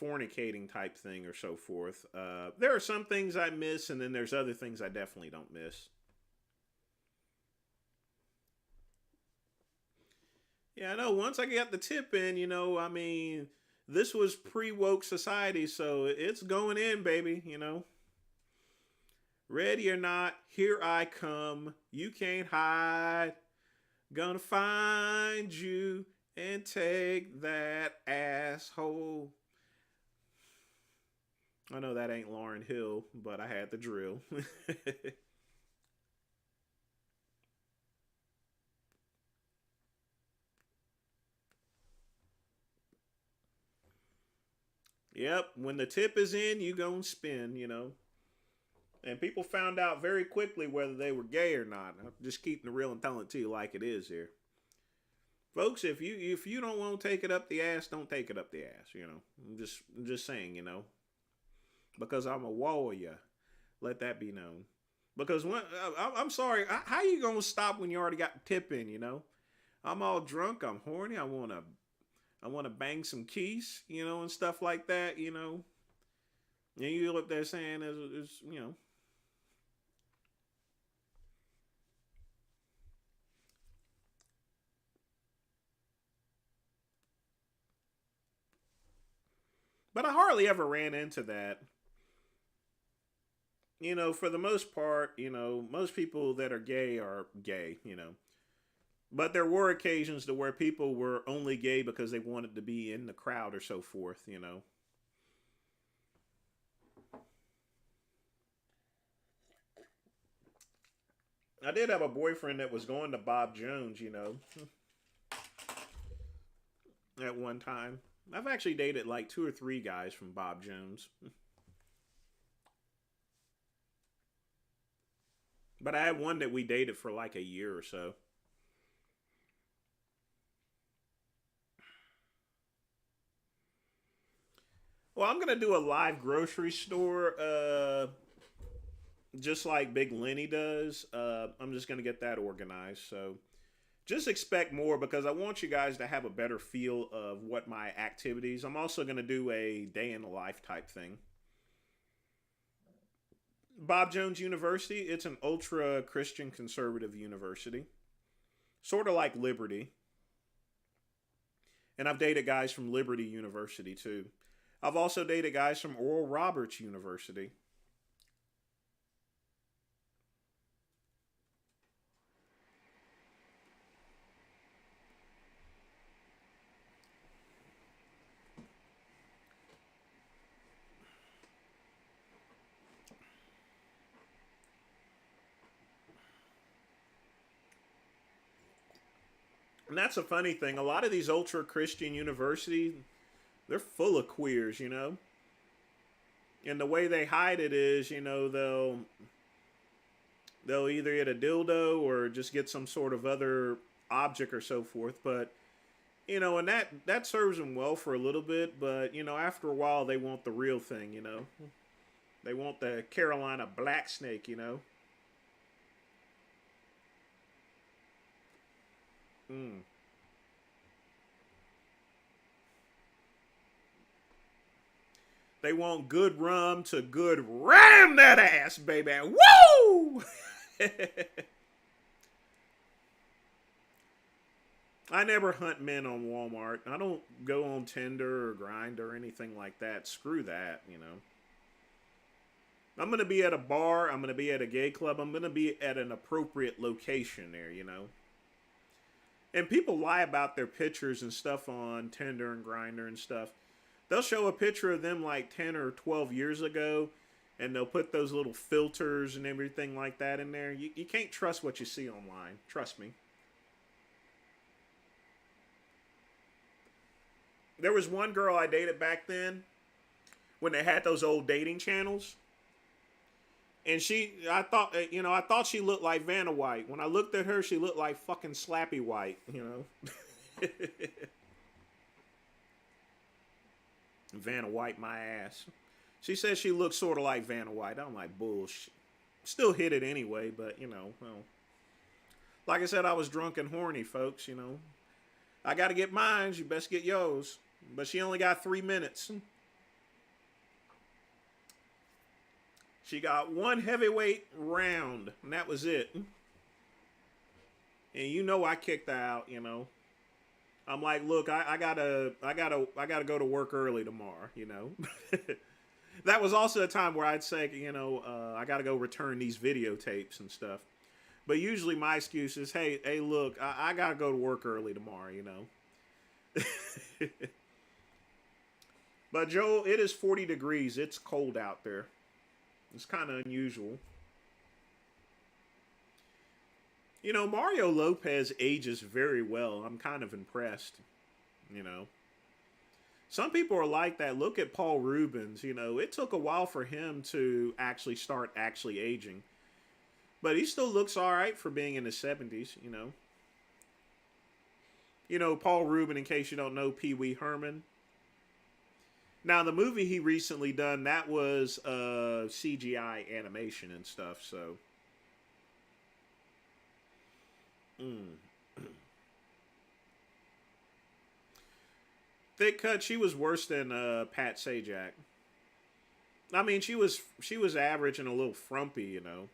fornicating type thing or so forth. There are some things I miss, and then there's other things I definitely don't miss. Yeah, I know. Once I got the tip in, you know, I mean, this was pre-woke society, so it's going in, baby, you know. Ready or not, here I come. You can't hide. Gonna find you and take that asshole. I know that ain't Lauryn Hill, but I had the drill. Yep, when the tip is in, you gonna spin, you know. And people found out very quickly whether they were gay or not. I'm just keeping the real and telling it to you like it is here. Folks, if you don't want to take it up the ass, don't take it up the ass, you know. I'm just saying, you know. Because I'm a warrior. Let that be known. Because I'm sorry, how you gonna stop when you already got the tip in? You know, I'm all drunk, I'm horny, I wanna bang some keys, you know, and stuff like that, you know. And you up there saying is you know. But I hardly ever ran into that. You know, for the most part, you know, most people that are gay, you know. But there were occasions to where people were only gay because they wanted to be in the crowd or so forth, you know. I did have a boyfriend that was going to Bob Jones, you know, at one time. I've actually dated like 2 or 3 guys from Bob Jones. But I had one that we dated for like a year or so. Well, I'm gonna do a live grocery store, just like Big Lenny does. I'm just gonna get that organized. So just expect more because I want you guys to have a better feel of what my activities. I'm also gonna do a day in the life type thing. Bob Jones University. It's an ultra Christian conservative university, sort of like Liberty. And I've dated guys from Liberty University too. I've also dated guys from Oral Roberts University. And that's a funny thing. A lot of these ultra Christian universities, they're full of queers, you know. And the way they hide it is, you know, they'll either get a dildo or just get some sort of other object or so forth. But you know, and that serves them well for a little bit. But you know, after a while, they want the real thing. You know, they want the Carolina black snake. You know. Mm. They want good rum to good ram that ass, baby. Woo! I never hunt men on Walmart. I don't go on Tinder or Grind or anything like that. Screw that, you know. I'm going to be at a bar. I'm going to be at a gay club. I'm going to be at an appropriate location there, you know. And people lie about their pictures and stuff on Tinder and Grindr and stuff. They'll show a picture of them like 10 or 12 years ago, and they'll put those little filters and everything like that in there. You can't trust what you see online. Trust me. There was one girl I dated back then when they had those old dating channels. And I thought she looked like Vanna White. When I looked at her, she looked like fucking Slappy White, you know. Vanna White, my ass. She said she looked sort of like Vanna White. I'm like, bullshit. Still hit it anyway, but, you know, well. Like I said, I was drunk and horny, folks, you know. I got to get mine. You best get yours. But she only got 3 minutes. She got one heavyweight round, and that was it. And you know I kicked her out, you know. I'm like, look, I gotta go to work early tomorrow, you know. That was also a time where I'd say, you know, I gotta go return these videotapes and stuff. But usually my excuse is, hey, look, I gotta go to work early tomorrow, you know. But Joel, it is 40 degrees. It's cold out there. It's kind of unusual. You know, Mario Lopez ages very well. I'm kind of impressed, you know. Some people are like that. Look at Paul Rubens, you know. It took a while for him to start aging. But he still looks all right for being in his 70s, you know. You know, Paul Rubin, in case you don't know, Pee Wee Herman. Now, the movie he recently done, that was CGI animation and stuff, so. Thick cut, she was worse than Pat Sajak. I mean, she was average and a little frumpy, you know.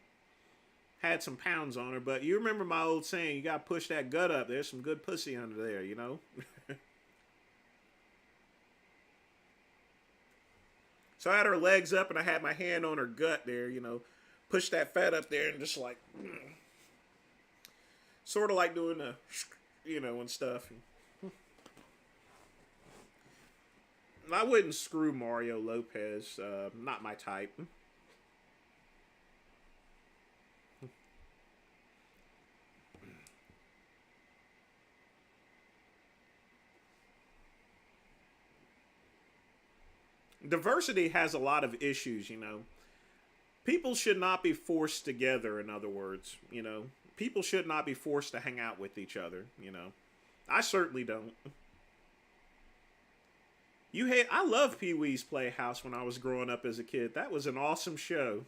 Had some pounds on her, but you remember my old saying, you got to push that gut up. There's some good pussy under there, you know. So I had her legs up and I had my hand on her gut there, you know. Push that fat up there and just like, sort of like doing the, you know, and stuff. I wouldn't screw Mario Lopez. Not my type. Diversity has a lot of issues, you know. People should not be forced together, in other words, you know. People should not be forced to hang out with each other, you know. I certainly don't. I love Pee-wee's Playhouse when I was growing up as a kid. That was an awesome show.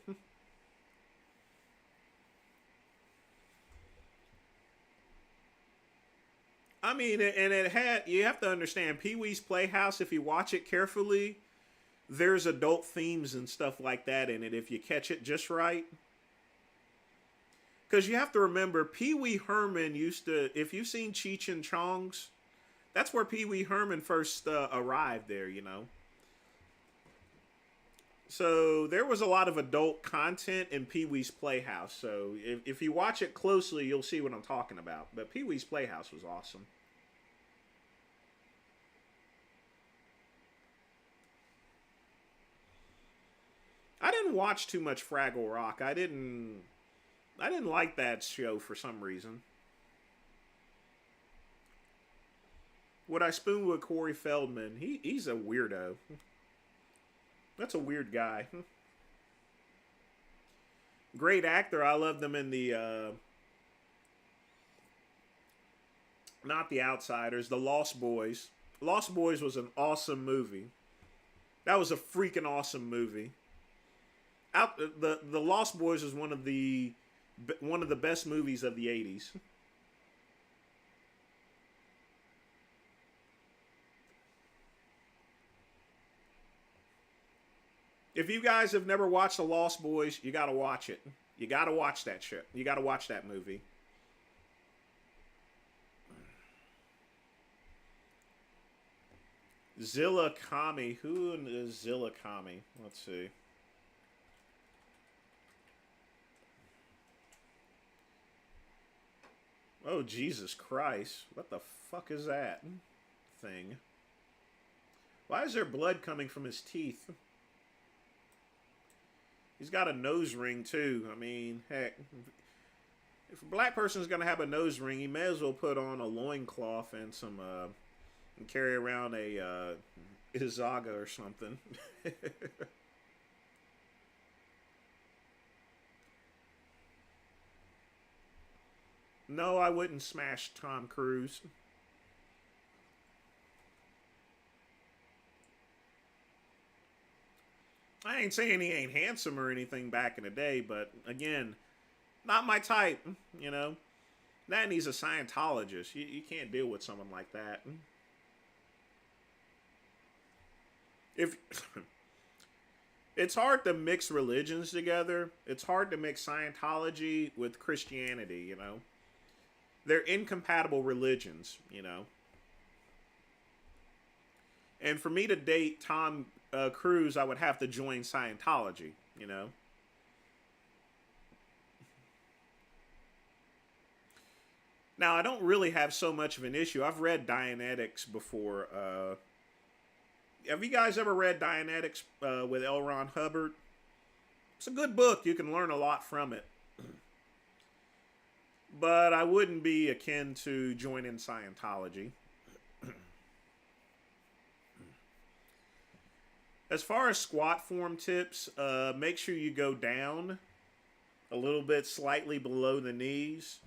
I mean, and you have to understand, Pee-wee's Playhouse, if you watch it carefully, there's adult themes and stuff like that in it if you catch it just right. Because you have to remember, Pee Wee Herman if you've seen Cheech and Chong's, that's where Pee Wee Herman first arrived there, you know. So there was a lot of adult content in Pee Wee's Playhouse. So if you watch it closely, you'll see what I'm talking about. But Pee Wee's Playhouse was awesome. I didn't watch too much Fraggle Rock. I didn't like that show for some reason. Would I spoon with Corey Feldman? He's a weirdo. That's a weird guy. Great actor. I loved him in the not The Outsiders, The Lost Boys. Lost Boys was an awesome movie. That was a freaking awesome movie. The Lost Boys was one of the best movies of the 80s. If you guys have never watched The Lost Boys, you gotta watch it. You gotta watch that shit. You gotta watch that movie. Zilla Kami. Who is Zilla Kami? Let's see. Oh, Jesus Christ. What the fuck is that thing? Why is there blood coming from his teeth? He's got a nose ring, too. I mean, heck. If a black person's going to have a nose ring, he may as well put on a loincloth and some, and carry around a, Izaga or something. No, I wouldn't smash Tom Cruise. I ain't saying he ain't handsome or anything back in the day, but again, not my type, you know. That he's a Scientologist. You can't deal with someone like that. If it's hard to mix religions together, it's hard to mix Scientology with Christianity, you know. They're incompatible religions, you know. And for me to date Tom Cruise, I would have to join Scientology, you know. Now, I don't really have so much of an issue. I've read Dianetics before. Have you guys ever read Dianetics with L. Ron Hubbard? It's a good book. You can learn a lot from it. But I wouldn't be akin to joining Scientology. As far as squat form tips, make sure you go down a little bit, slightly below the knees.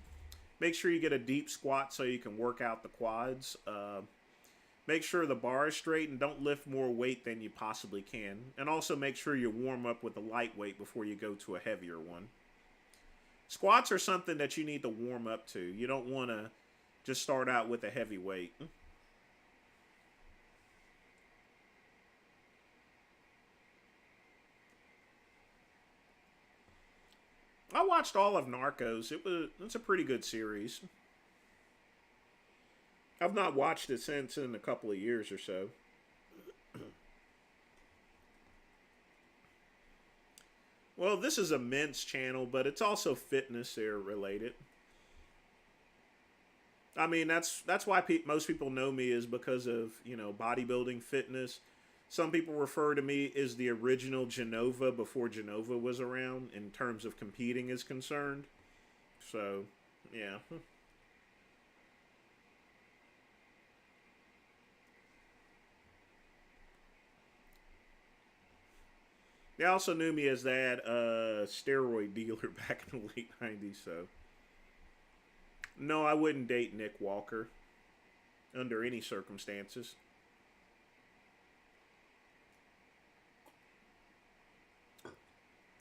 Make sure you get a deep squat so you can work out the quads. Make sure the bar is straight and don't lift more weight than you possibly can. And also make sure you warm up with a lightweight before you go to a heavier one. Squats are something that you need to warm up to. You don't want to just start out with a heavy weight. I watched all of Narcos. It's a pretty good series. I've not watched it since in a couple of years or so. Well, this is a men's channel, but it's also fitness related. I mean, that's why most people know me, is because of, you know, bodybuilding, fitness. Some people refer to me as the original Genova before Genova was around in terms of competing is concerned. So, yeah. They also knew me as that steroid dealer back in the late 90s, so. No, I wouldn't date Nick Walker under any circumstances.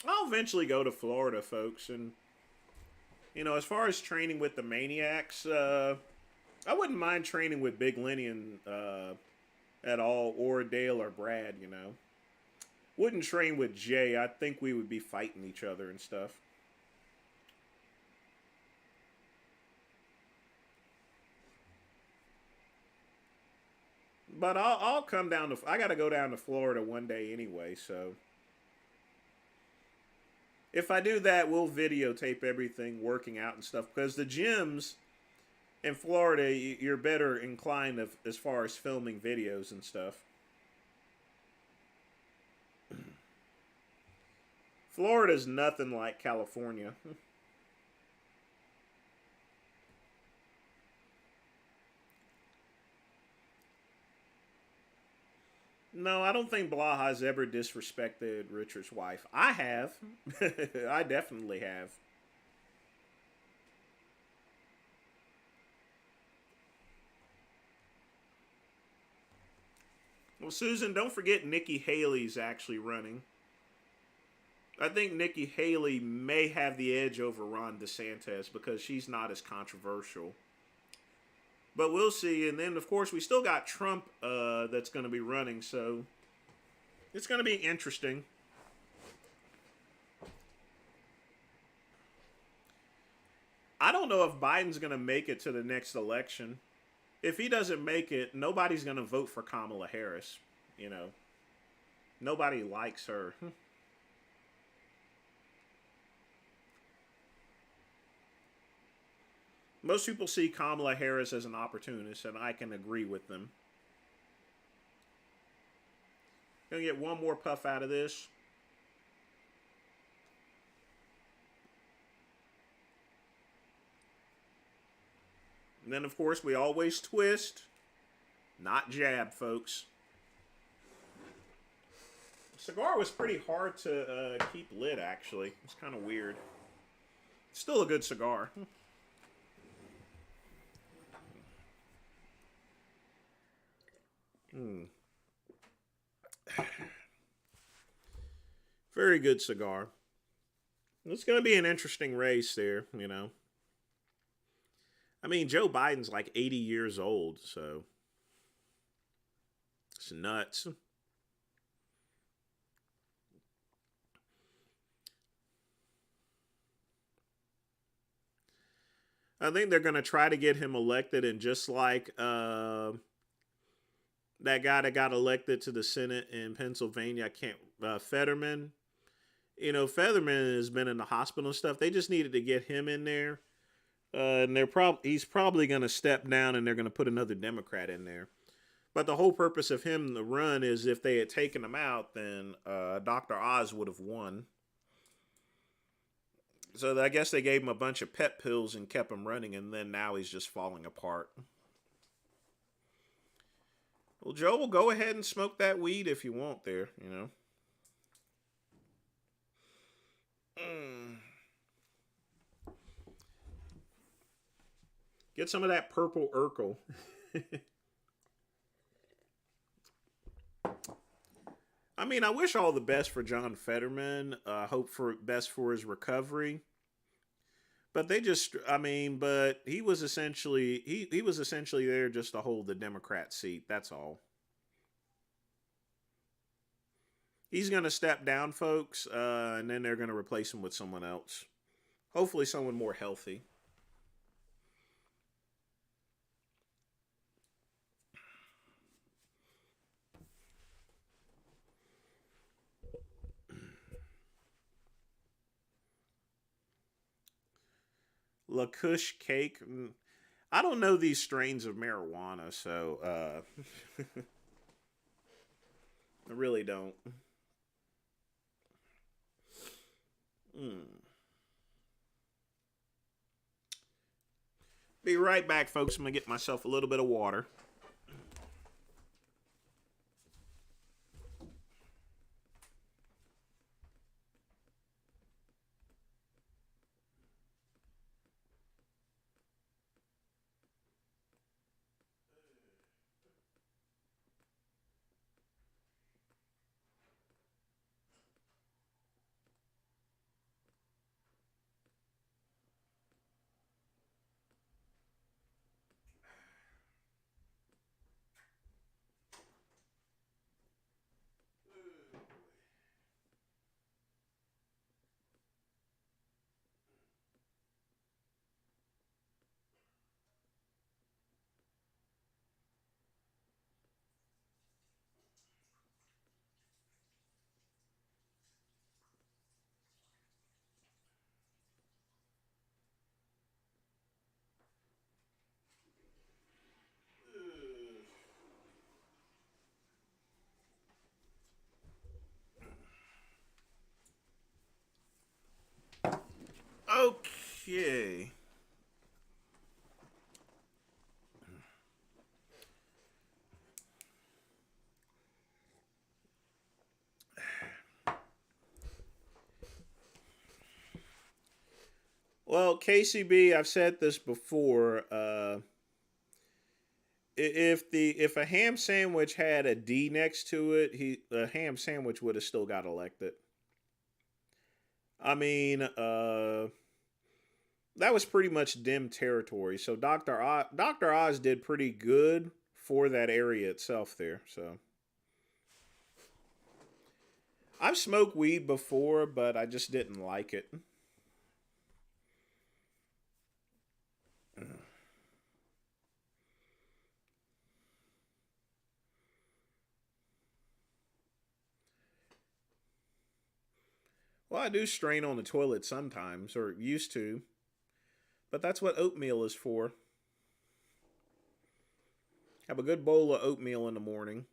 I'll eventually go to Florida, folks, and, you know, as far as training with the Maniacs, I wouldn't mind training with Big Lenny and, at all, or Dale or Brad, you know. Wouldn't train with Jay. I think we would be fighting each other and stuff. But I'll come down to... I got to go down to Florida one day anyway, so... If I do that, we'll videotape everything, working out and stuff. Because the gyms in Florida, you're better inclined as far as filming videos and stuff. Florida's nothing like California. No, I don't think Blaha's ever disrespected Richard's wife. I have. I definitely have. Well, Susan, don't forget Nikki Haley's actually running. I think Nikki Haley may have the edge over Ron DeSantis because she's not as controversial. But we'll see. And then, of course, we still got Trump that's going to be running. So it's going to be interesting. I don't know if Biden's going to make it to the next election. If he doesn't make it, nobody's going to vote for Kamala Harris. You know, nobody likes her. Most people see Kamala Harris as an opportunist, and I can agree with them. Gonna get one more puff out of this. And then, of course, we always twist, not jab, folks. The cigar was pretty hard to keep lit, actually. It's kind of weird. Still a good cigar. Very good cigar. It's going to be an interesting race there, you know. I mean, Joe Biden's like 80 years old, so it's nuts. I think they're going to try to get him elected, and just like that guy that got elected to the Senate in Pennsylvania, Fetterman. You know, Fetterman has been in the hospital and stuff. They just needed to get him in there. And he's probably going to step down, and they're going to put another Democrat in there. But the whole purpose of him to run is if they had taken him out, then Dr. Oz would have won. So I guess they gave him a bunch of pep pills and kept him running, and then now he's just falling apart. Well, Joe, will go ahead and smoke that weed if you want there, you know. Get some of that purple Urkel. I mean, I wish all the best for John Fetterman. Hope for best for his recovery. But but he was essentially he was essentially there just to hold the Democrat seat. That's all. He's going to step down, folks, and then they're going to replace him with someone else. Hopefully someone more healthy. La Kush cake. I don't know these strains of marijuana, so I really don't. Be right back, folks. I'm going to get myself a little bit of water. Okay. KCB, I've said this before. If a ham sandwich had a D next to it, a ham sandwich would have still got elected. I mean, that was pretty much dim territory. So Dr. Oz did pretty good for that area itself there. So I've smoked weed before, but I just didn't like it. Well, I do strain on the toilet sometimes, or used to, but that's what oatmeal is for. Have a good bowl of oatmeal in the morning.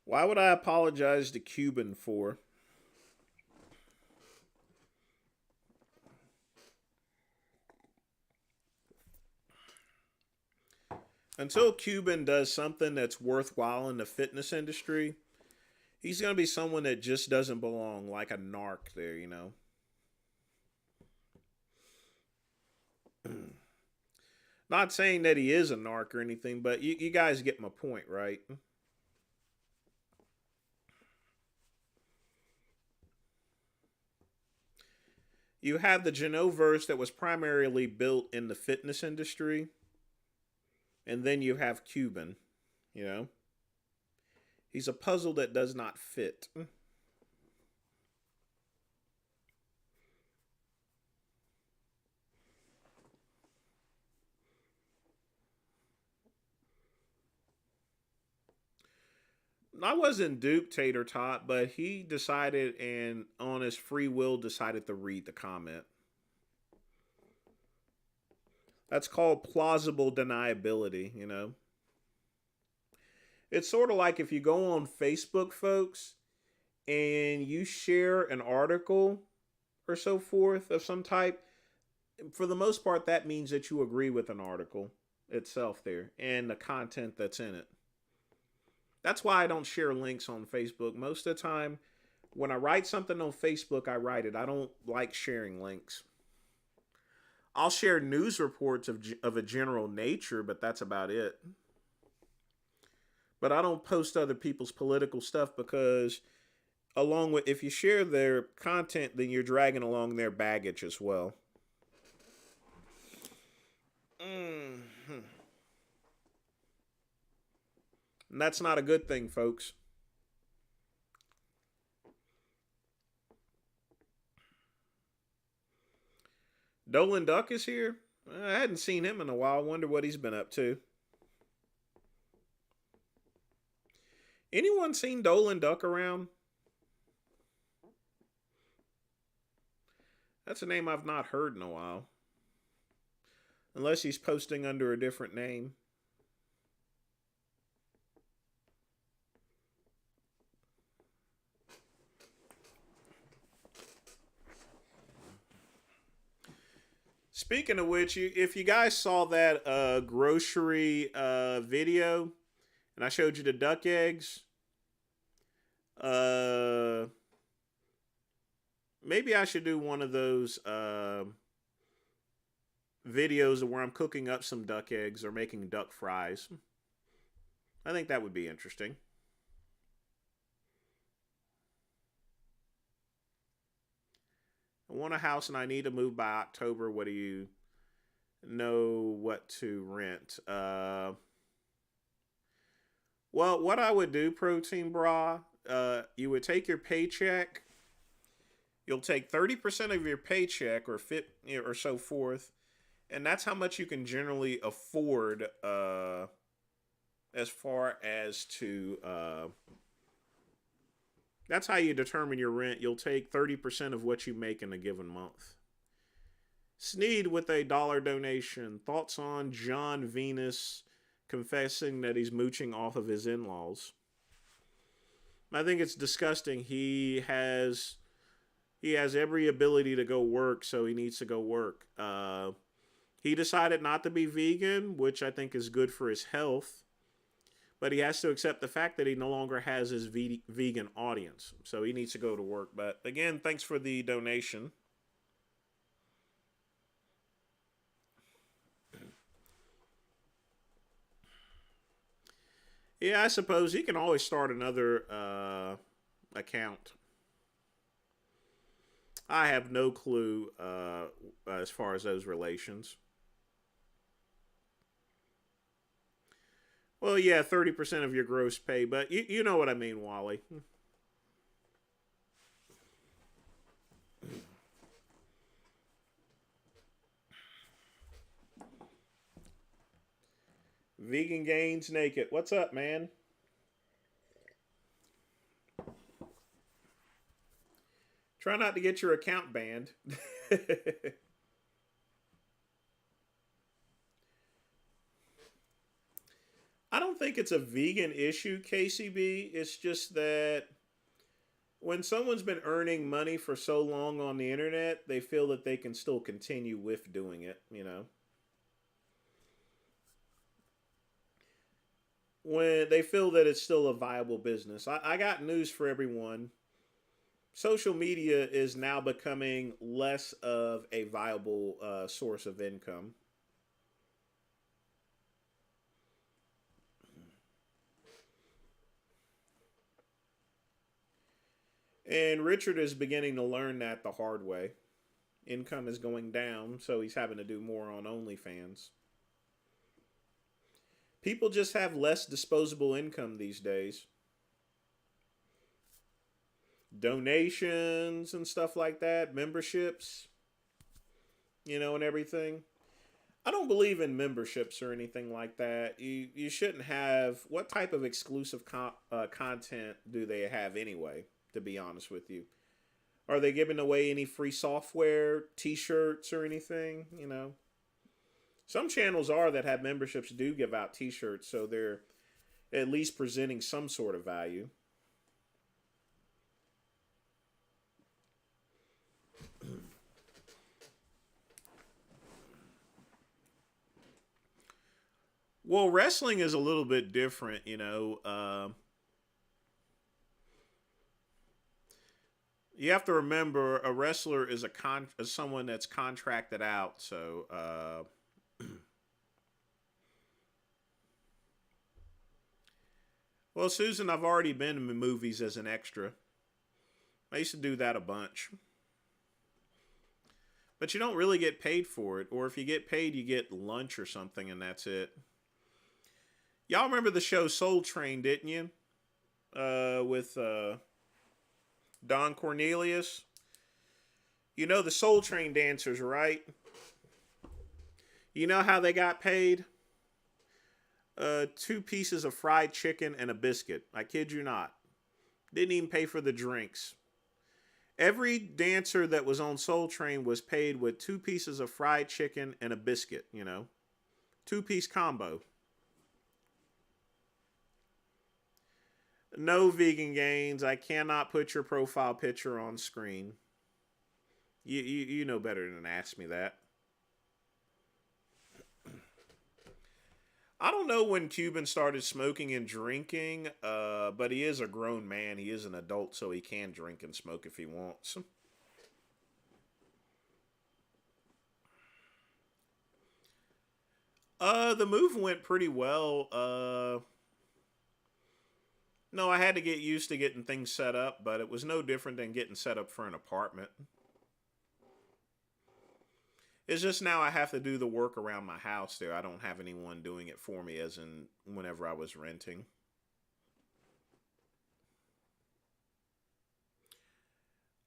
Why would I apologize to Cuban for? Until Cuban does something that's worthwhile in the fitness industry, he's going to be someone that just doesn't belong, like a narc there, you know? Not saying that he is a narc or anything, but you guys get my point, right? You have the Genoverse that was primarily built in the fitness industry, and then you have Cuban, you know? He's a puzzle that does not fit. I wasn't duped, Tater Tot, but he decided and on his free will decided to read the comment. That's called plausible deniability, you know? It's sort of like if you go on Facebook, folks, and you share an article or so forth of some type, for the most part, that means that you agree with an article itself there and the content that's in it. That's why I don't share links on Facebook. Most of the time, when I write something on Facebook, I write it. I don't like sharing links. I'll share news reports of a general nature, but that's about it. But I don't post other people's political stuff because, along with, if you share their content, then you're dragging along their baggage as well. Mm-hmm. And that's not a good thing, folks. Dolan Duck is here. I hadn't seen him in a while. I wonder what he's been up to. Anyone seen Dolan Duck around? That's a name I've not heard in a while. Unless he's posting under a different name. Speaking of which, if you guys saw that grocery video, and I showed you the duck eggs, maybe I should do one of those videos where I'm cooking up some duck eggs or making duck fries. I think that would be interesting. I want a house and I need to move by October. What do you know what to rent? Well, what I would do, Protein Bra, you would take your paycheck. You'll take 30% of your paycheck or so forth, and that's how much you can generally afford as far as to that's how you determine your rent. You'll take 30% of what you make in a given month. Sneed with a $1 donation. Thoughts on John Venus confessing that he's mooching off of his in-laws? I think it's disgusting. He has every ability to go work, so he needs to go work. He decided not to be vegan, which I think is good for his health. But he has to accept the fact that he no longer has his vegan audience. So he needs to go to work. But again, thanks for the donation. Yeah, I suppose he can always start another account. I have no clue as far as those relations. Well, yeah, 30% of your gross pay, but you know what I mean, Wally. Vegan Gains Naked. What's up, man? Try not to get your account banned. I don't think it's a vegan issue, KCB. It's just that when someone's been earning money for so long on the internet, they feel that they can still continue with doing it, you know? When they feel that it's still a viable business. I got news for everyone. Social media is now becoming less of a viable source of income. And Richard is beginning to learn that the hard way. Income is going down, so he's having to do more on OnlyFans. People just have less disposable income these days. Donations and stuff like that, memberships, you know, and everything. I don't believe in memberships or anything like that. You shouldn't have. What type of exclusive content do they have anyway, to be honest with you? Are they giving away any free software, t-shirts, or anything, you know? Some channels are that have memberships do give out t-shirts, so they're at least presenting some sort of value. Well, wrestling is a little bit different, you know. You have to remember a wrestler is is someone that's contracted out, so well, Susan, I've already been in movies as an extra. I used to do that a bunch. But you don't really get paid for it, or if you get paid, you get lunch or something, and that's it. Y'all remember the show Soul Train, didn't you? With Don Cornelius. You know the Soul Train dancers, right? You know how they got paid? 2 pieces of fried chicken and a biscuit. I kid you not. Didn't even pay for the drinks. Every dancer that was on Soul Train was paid with 2 pieces of fried chicken and a biscuit, you know. 2-piece combo. No, Vegan Gains. I cannot put your profile picture on screen. You know better than to ask me that. I don't know when Cuban started smoking and drinking, but he is a grown man. He is an adult, so he can drink and smoke if he wants. The move went pretty well. No, I had to get used to getting things set up, but it was no different than getting set up for an apartment. It's just now I have to do the work around my house there. I don't have anyone doing it for me as in whenever I was renting.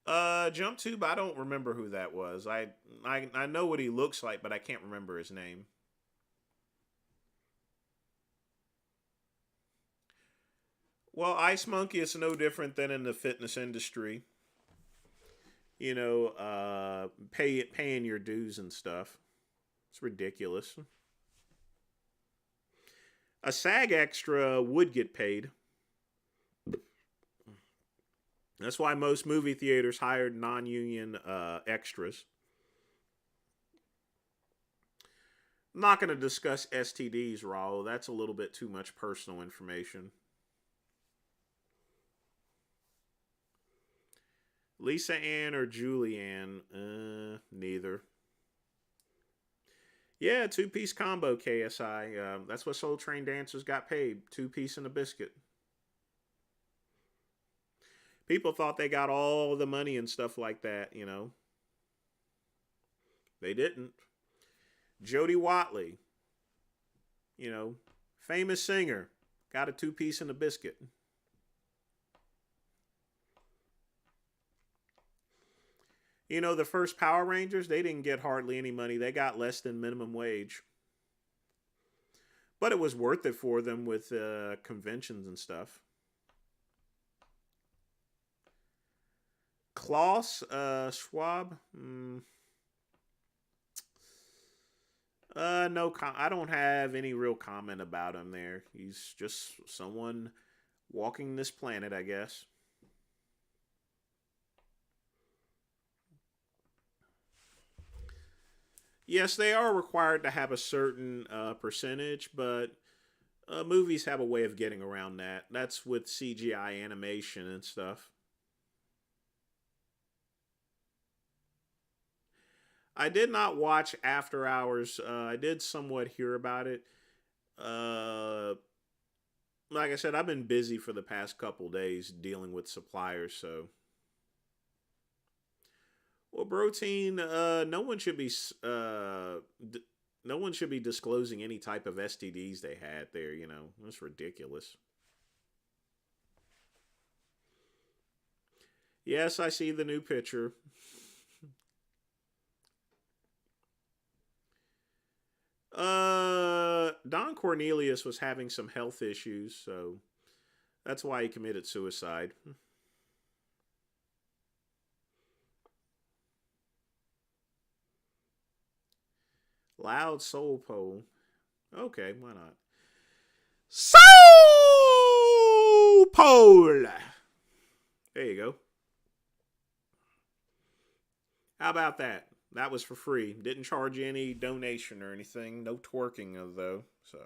Jump Tube, I don't remember who that was. I know what he looks like, but I can't remember his name. Well, Ice Monkey is no different than in the fitness industry. You know, paying your dues and stuff. It's ridiculous. A SAG extra would get paid. That's why most movie theaters hired non-union extras. I'm not going to discuss STDs, Raul. That's a little bit too much personal information. Lisa Ann or Julianne? Neither. Yeah, two-piece combo KSI. That's what Soul Train dancers got paid. Two-piece and a biscuit. People thought they got all the money and stuff like that, you know. They didn't. Jody Watley, you know, famous singer, got a two-piece and a biscuit. You know, the first Power Rangers, they didn't get hardly any money. They got less than minimum wage. But it was worth it for them with conventions and stuff. Klaus Schwab? No, I don't have any real comment about him there. He's just someone walking this planet, I guess. Yes, they are required to have a certain percentage, but movies have a way of getting around that. That's with CGI animation and stuff. I did not watch After Hours. I did somewhat hear about it. Uh, like I said, I've been busy for the past couple days dealing with suppliers, so. Well, Protein, no one should be no one should be disclosing any type of STDs they had there. You know, that's ridiculous. Yes, I see the new picture. Don Cornelius was having some health issues, so that's why he committed suicide. Loud Soul Pole. Okay, why not? Soul Pole! There you go. How about that? That was for free. Didn't charge you any donation or anything. No twerking, though. So.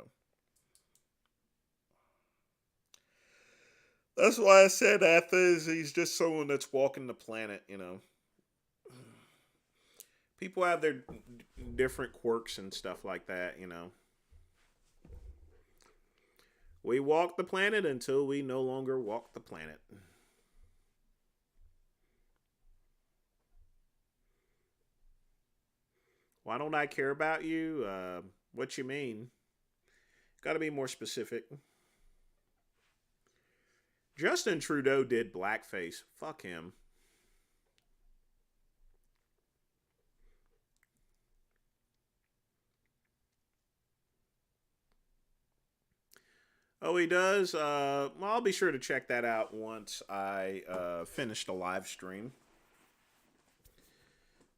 That's why I said Athens, he's just someone that's walking the planet, you know. People have their different quirks and stuff like that, you know. We walk the planet until we no longer walk the planet. Why don't I care about you? What you mean? Got to be more specific. Justin Trudeau did blackface. Fuck him. Oh, he does? Well, I'll be sure to check that out once I finish the live stream.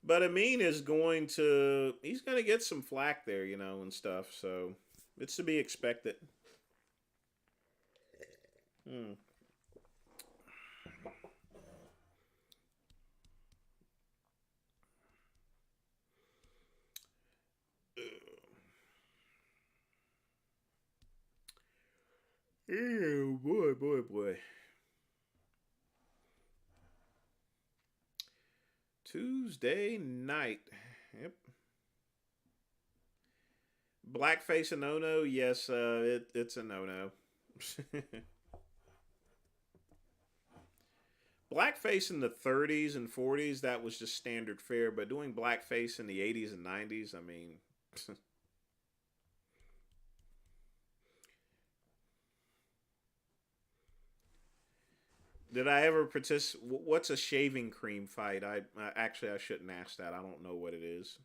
But Amin is he's going to get some flack there, you know, and stuff. So it's to be expected. Oh, boy. Tuesday night. Yep. Blackface a no-no? Yes, it's a no-no. Blackface in the 30s and 40s, that was just standard fare. But doing blackface in the 80s and 90s, I mean... Did I ever participate? What's a shaving cream fight? Actually, I shouldn't ask that. I don't know what it is.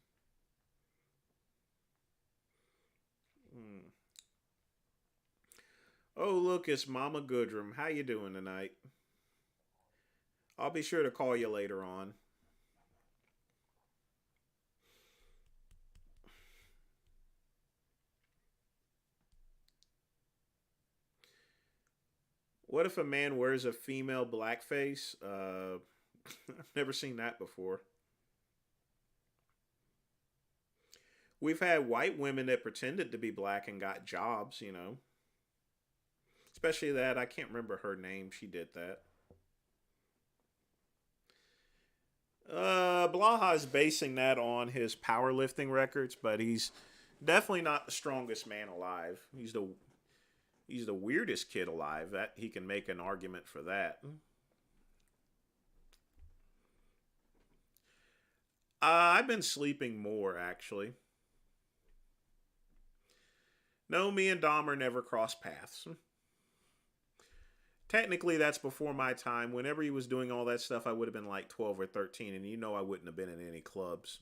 Oh, look, it's Mama Goodrum. How you doing tonight? I'll be sure to call you later on. What if a man wears a female blackface? I've never seen that before. We've had white women that pretended to be black and got jobs, you know. Especially that, I can't remember her name, she did that. Blaha's basing that on his powerlifting records, but he's definitely not the strongest man alive. He's the weirdest kid alive. That he can make an argument for that. I've been sleeping more actually. No, me and Dahmer never crossed paths. Technically, that's before my time. Whenever he was doing all that stuff, I would have been like 12 or 13, and you know I wouldn't have been in any clubs.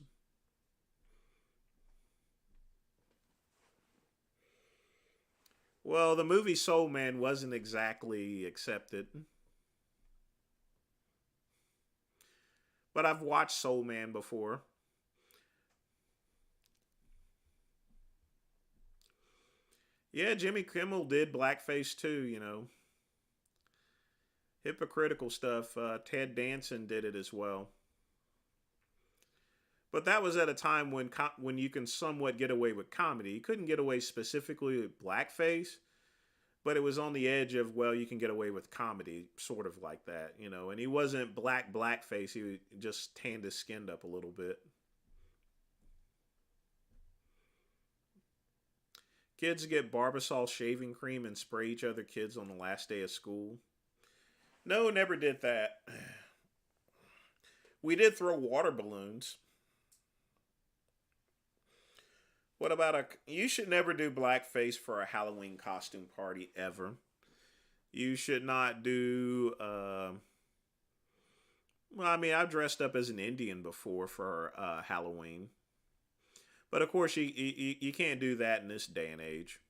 Well, the movie Soul Man wasn't exactly accepted, but I've watched Soul Man before. Yeah, Jimmy Kimmel did blackface too, you know. Hypocritical stuff. Ted Danson did it as well. But that was at a time when you can somewhat get away with comedy. You couldn't get away specifically with blackface, but it was on the edge of, well, you can get away with comedy, sort of like that, you know. And he wasn't blackface. He just tanned his skin up a little bit. Kids get Barbasol shaving cream and spray each other kids on the last day of school. No, never did that. We did throw water balloons. What about you should never do blackface for a Halloween costume party ever. You should not do, well, I mean, I've dressed up as an Indian before for Halloween. But of course, you can't do that in this day and age.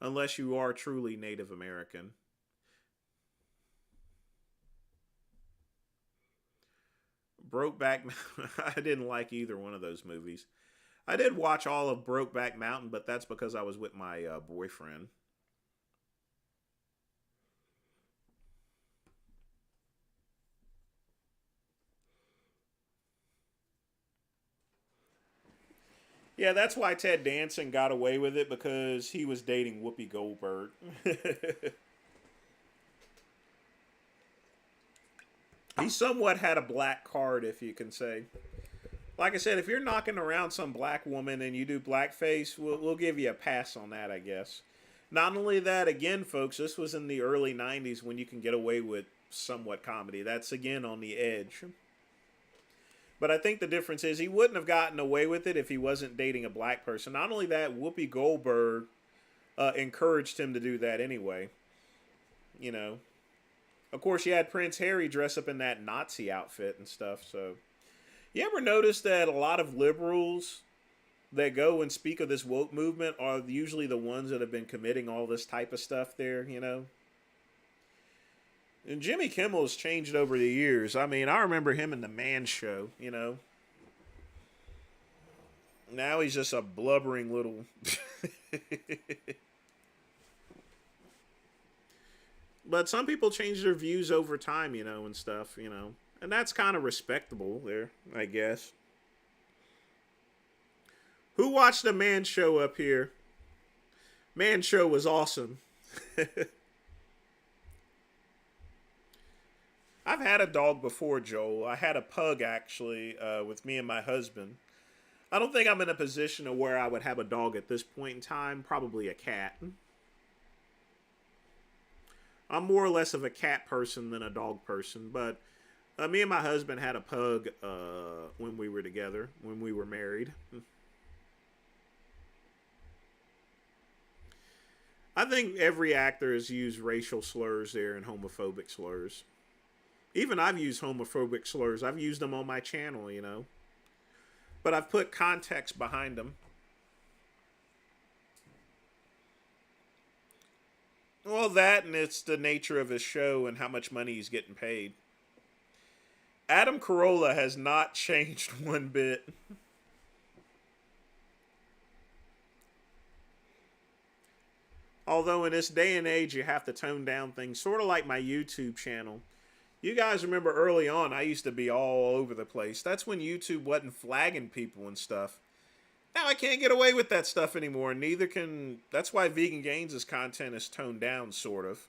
Unless you are truly Native American. Brokeback, I didn't like either one of those movies. I did watch all of Brokeback Mountain, but that's because I was with my boyfriend. Yeah, that's why Ted Danson got away with it, because he was dating Whoopi Goldberg. He somewhat had a black card, if you can say. Like I said, if you're knocking around some black woman and you do blackface, we'll give you a pass on that, I guess. Not only that, again, folks, this was in the early 90s when you can get away with somewhat comedy. That's, again, on the edge. But I think the difference is he wouldn't have gotten away with it if he wasn't dating a black person. Not only that, Whoopi Goldberg encouraged him to do that anyway. You know. Of course, you had Prince Harry dress up in that Nazi outfit and stuff. So, you ever notice that a lot of liberals that go and speak of this woke movement are usually the ones that have been committing all this type of stuff there, you know? And Jimmy Kimmel has changed over the years. I mean, I remember him in The Man Show, you know? Now he's just a blubbering little... But some people change their views over time, you know, and stuff, you know. And that's kind of respectable there, I guess. Who watched The Man Show up here? Man Show was awesome. I've had a dog before, Joel. I had a pug, actually, with me and my husband. I don't think I'm in a position of where I would have a dog at this point in time. Probably a cat. I'm more or less of a cat person than a dog person, but me and my husband had a pug when we were together, when we were married. I think every actor has used racial slurs there and homophobic slurs. Even I've used homophobic slurs. I've used them on my channel, you know. But I've put context behind them. Well, that, and it's the nature of his show and how much money he's getting paid. Adam Carolla has not changed one bit. Although in this day and age, you have to tone down things, sort of like my YouTube channel. You guys remember early on, I used to be all over the place. That's when YouTube wasn't flagging people and stuff. Now I can't get away with that stuff anymore. Neither can. That's why Vegan Gains' content is toned down, sort of.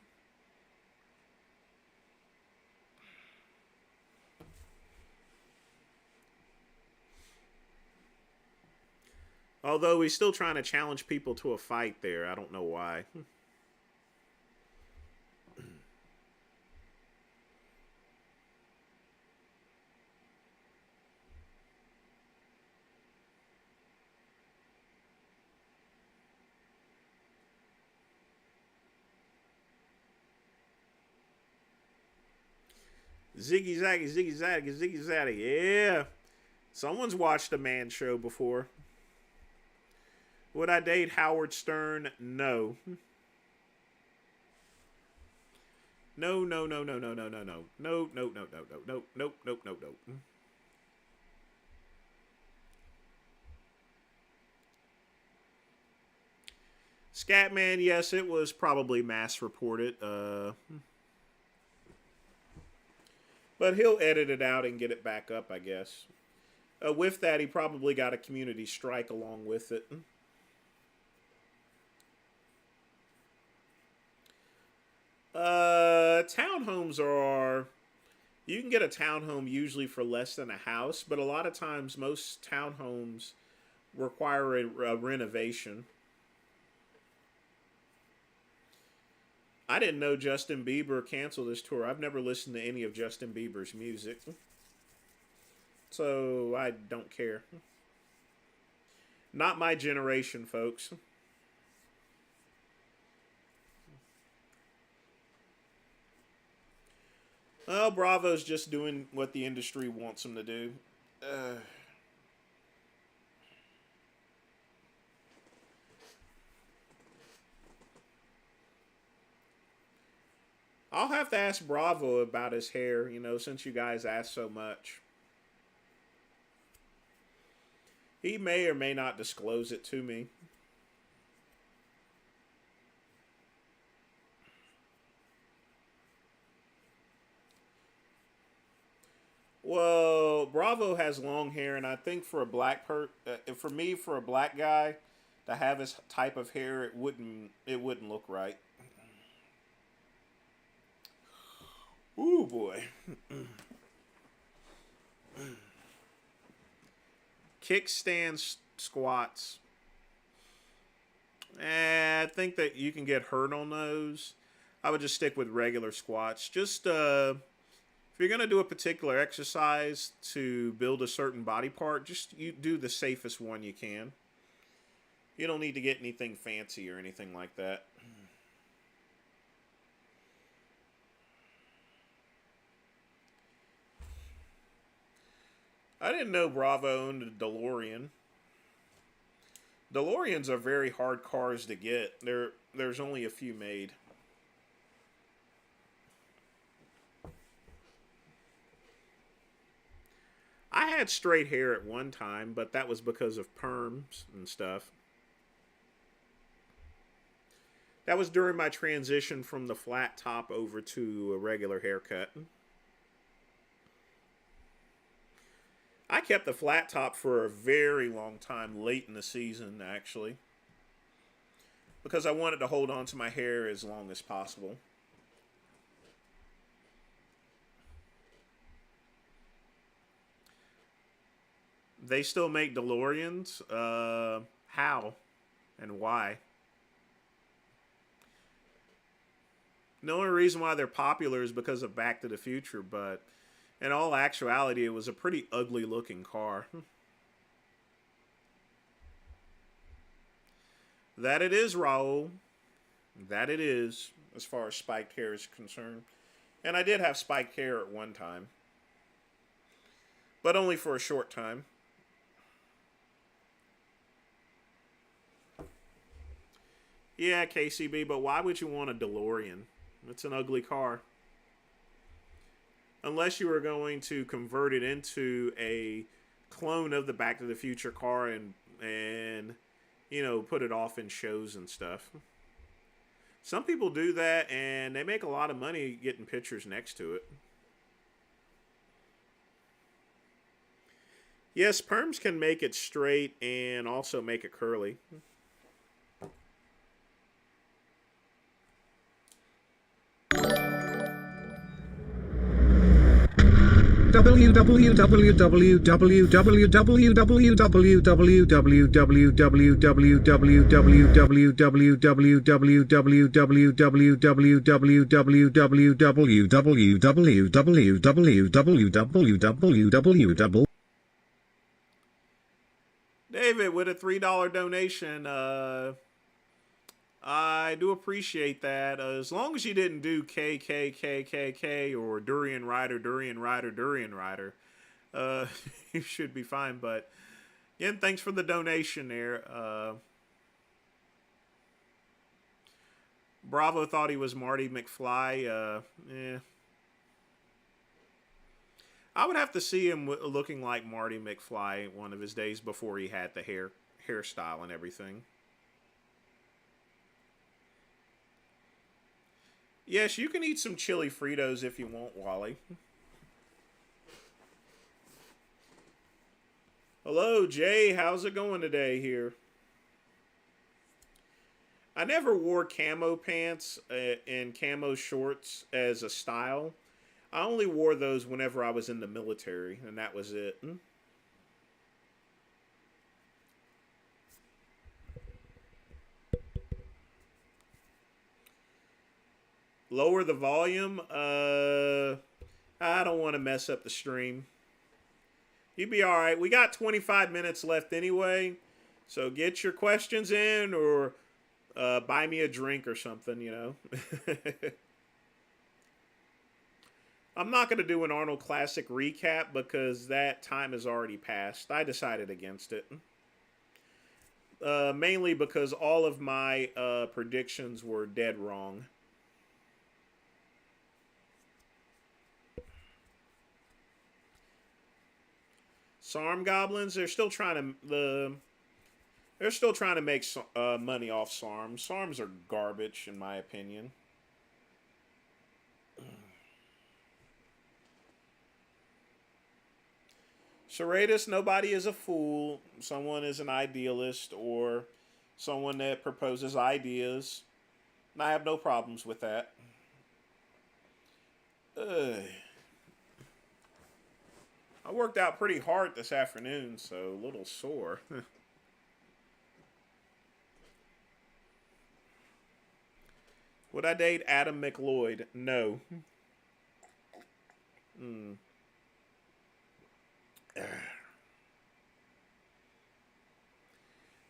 Although he's still trying to challenge people to a fight there. I don't know why. Ziggy Zaggy, Ziggy Zaggy, Ziggy Zaggy. Yeah. Someone's watched a man show before. Would I date Howard Stern? No. No, no, no, no, no, no, no, no. No, no, no, no, no, no, no, no, no, no. Scatman, yes, it was probably mass reported. But he'll edit it out and get it back up, I guess. With that, he probably got a community strike along with it. Townhomes are... You can get a townhome usually for less than a house, but a lot of times most townhomes require a renovation. I didn't know Justin Bieber canceled his tour. I've never listened to any of Justin Bieber's music. So I don't care. Not my generation, folks. Well, Bravo's just doing what the industry wants him to do. I'll have to ask Bravo about his hair, since you guys asked so much. He may or may not disclose it to me. Well, Bravo has long hair, and I think for a for a black guy to have his type of hair, it wouldn't look right. Ooh, boy. Kickstand squats. I think that you can get hurt on those. I would just stick with regular squats. Just, if you're going to do a particular exercise to build a certain body part, just you do the safest one you can. You don't need to get anything fancy or anything like that. I didn't know Bravo owned a DeLorean. DeLoreans are very hard cars to get. There's only a few made. I had straight hair at one time, but that was because of perms and stuff. That was during my transition from the flat top over to a regular haircut. I kept the flat top for a very long time, late in the season, actually. Because I wanted to hold on to my hair as long as possible. They still make DeLoreans? How? And why? The only reason why they're popular is because of Back to the Future, but in all actuality, it was a pretty ugly looking car. That it is, Raul. That it is, as far as spiked hair is concerned. And I did have spiked hair at one time. But only for a short time. Yeah, KCB, but why would you want a DeLorean? It's an ugly car. Unless you were going to convert it into a clone of the Back to the Future car and put it off in shows and stuff. Some people do that, and they make a lot of money getting pictures next to it. Yes, perms can make it straight and also make it curly. David, with a $3 donation, I do appreciate that. As long as you didn't do KKKKK or Durian Rider, Durian Rider, Durian Rider, you should be fine. But again, thanks for the donation there. Bravo thought he was Marty McFly. I would have to see him looking like Marty McFly one of his days before he had the hairstyle and everything. Yes, you can eat some chili Fritos if you want, Wally. Hello, Jay. How's it going today here? I never wore camo pants and camo shorts as a style. I only wore those whenever I was in the military, and that was it. Lower the volume. I don't want to mess up the stream. You'd be all right. We got 25 minutes left anyway, so get your questions in or buy me a drink or something, you know. I'm not going to do an Arnold Classic recap because that time has already passed. I decided against it. Mainly because all of my predictions were dead wrong. SARM goblins, they're still trying to make money off SARMs. SARMs are garbage in my opinion. Serratus, nobody is a fool. Someone is an idealist or someone that proposes ideas. And I have no problems with that. I worked out pretty hard this afternoon, so a little sore. Would I date Adam McLeod? No.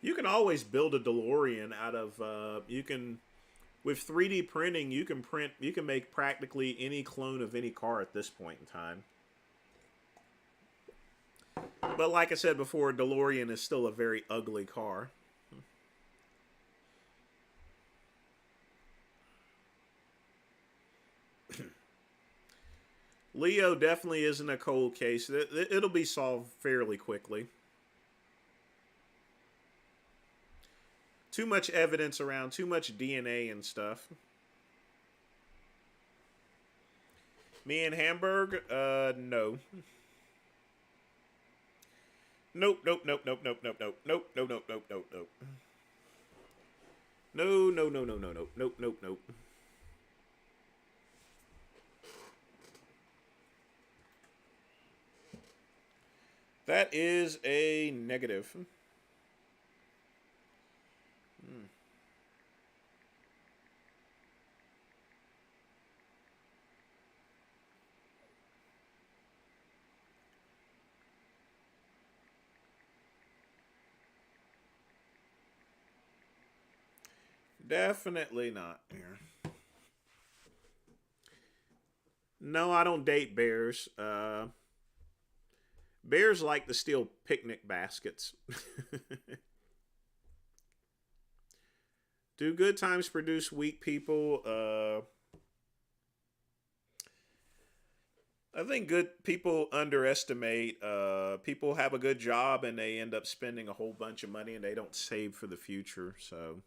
You can always build a DeLorean out of with 3D printing you can make practically any clone of any car at this point in time. But like I said before, DeLorean is still a very ugly car. Leo definitely isn't a cold case. It'll be solved fairly quickly. Too much evidence around, too much DNA and stuff. Me and Hamburg? No. Nope, nope, nope, nope, nope, nope, nope, nope, nope, nope, nope, nope, nope. No, no, no, no, no, no, nope, nope, nope. That is a negative. Definitely not here. No, I don't date bears. Bears like to steal picnic baskets. Do good times produce weak people? I think good people underestimate. People have a good job and they end up spending a whole bunch of money and they don't save for the future. So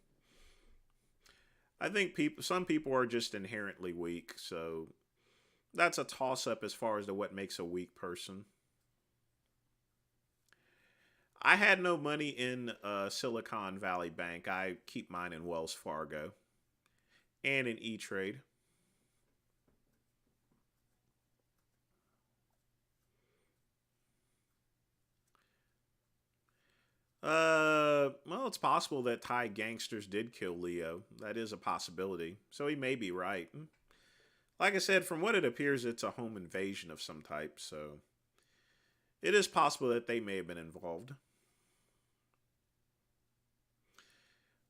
I think some people are just inherently weak. So that's a toss-up as far as to what makes a weak person. I had no money in Silicon Valley Bank. I keep mine in Wells Fargo and in E Trade. Well, it's possible that Thai gangsters did kill Leo. That is a possibility. So he may be right. Like I said, from what it appears, it's a home invasion of some type. So it is possible that they may have been involved.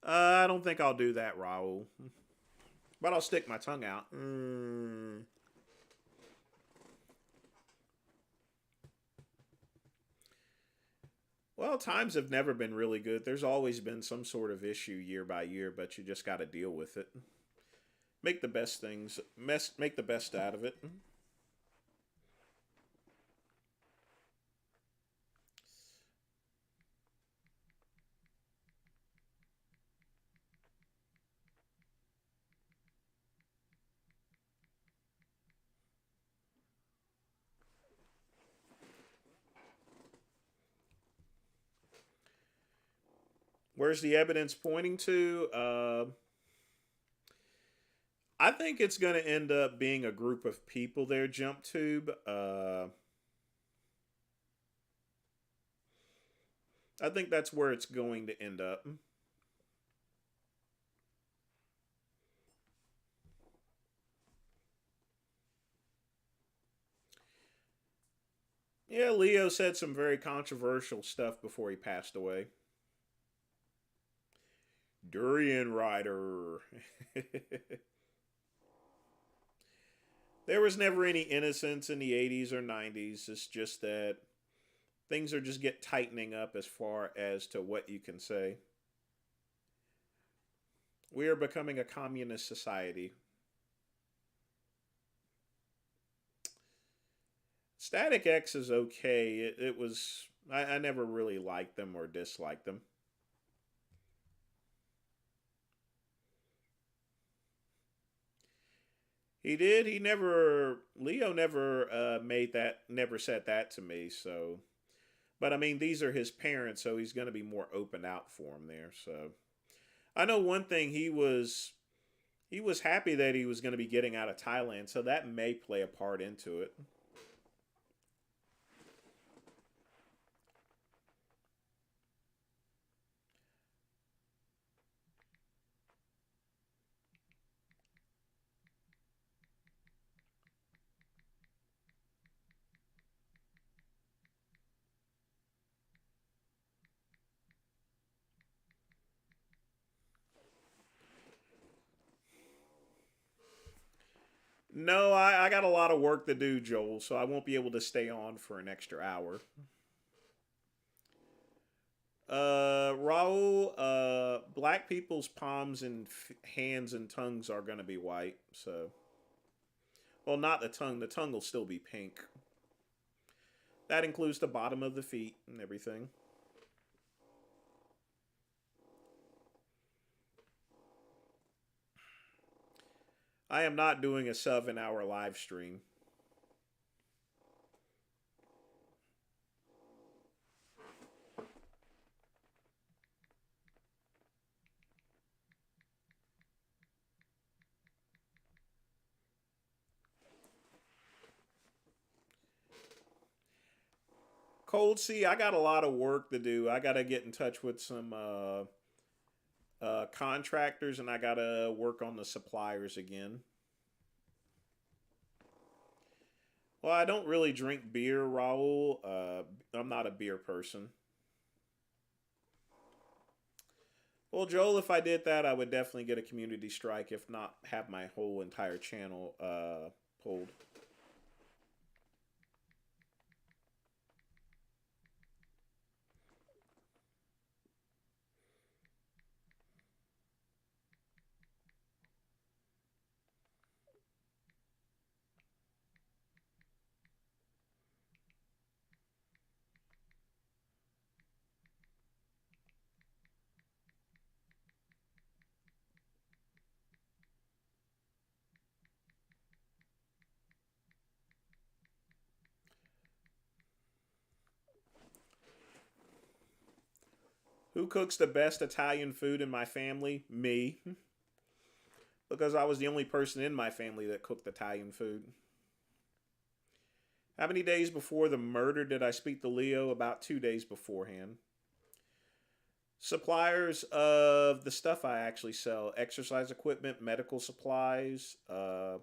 I don't think I'll do that, Raul. But I'll stick my tongue out. Well, times have never been really good. There's always been some sort of issue year by year, but you just got to deal with it. Make the best things, make the best out of it. Where's the evidence pointing to? I think it's going to end up being a group of people there, Jump Tube. I think that's where it's going to end up. Yeah, Leo said some very controversial stuff before he passed away. Durian Rider. There was never any innocence in the 80s or 90s. It's just that things are just get tightening up as far as to what you can say. We are becoming a communist society. Static X is okay. It was. I never really liked them or disliked them. He did. He never. Leo never made that. Never said that to me. So, but I mean, these are his parents, so he's going to be more open out for him there. So, I know one thing. He was happy that he was going to be getting out of Thailand, so that may play a part into it. No, I got a lot of work to do, Joel, so I won't be able to stay on for an extra hour. Raul, black people's palms and hands and tongues are going to be white, so. Well, not the tongue. The tongue will still be pink. That includes the bottom of the feet and everything. I am not doing a 7-hour live stream. Cold Sea, I got a lot of work to do. I got to get in touch with some contractors and I got to work on the suppliers again. Well, I don't really drink beer, Raul. I'm not a beer person. Well, Joel, if I did that, I would definitely get a community strike, if not have my whole entire channel pulled. Who cooks the best Italian food in my family? Me. Because I was the only person in my family that cooked Italian food. How many days before the murder did I speak to Leo? About 2 days beforehand. Suppliers of the stuff I actually sell: exercise equipment, medical supplies. I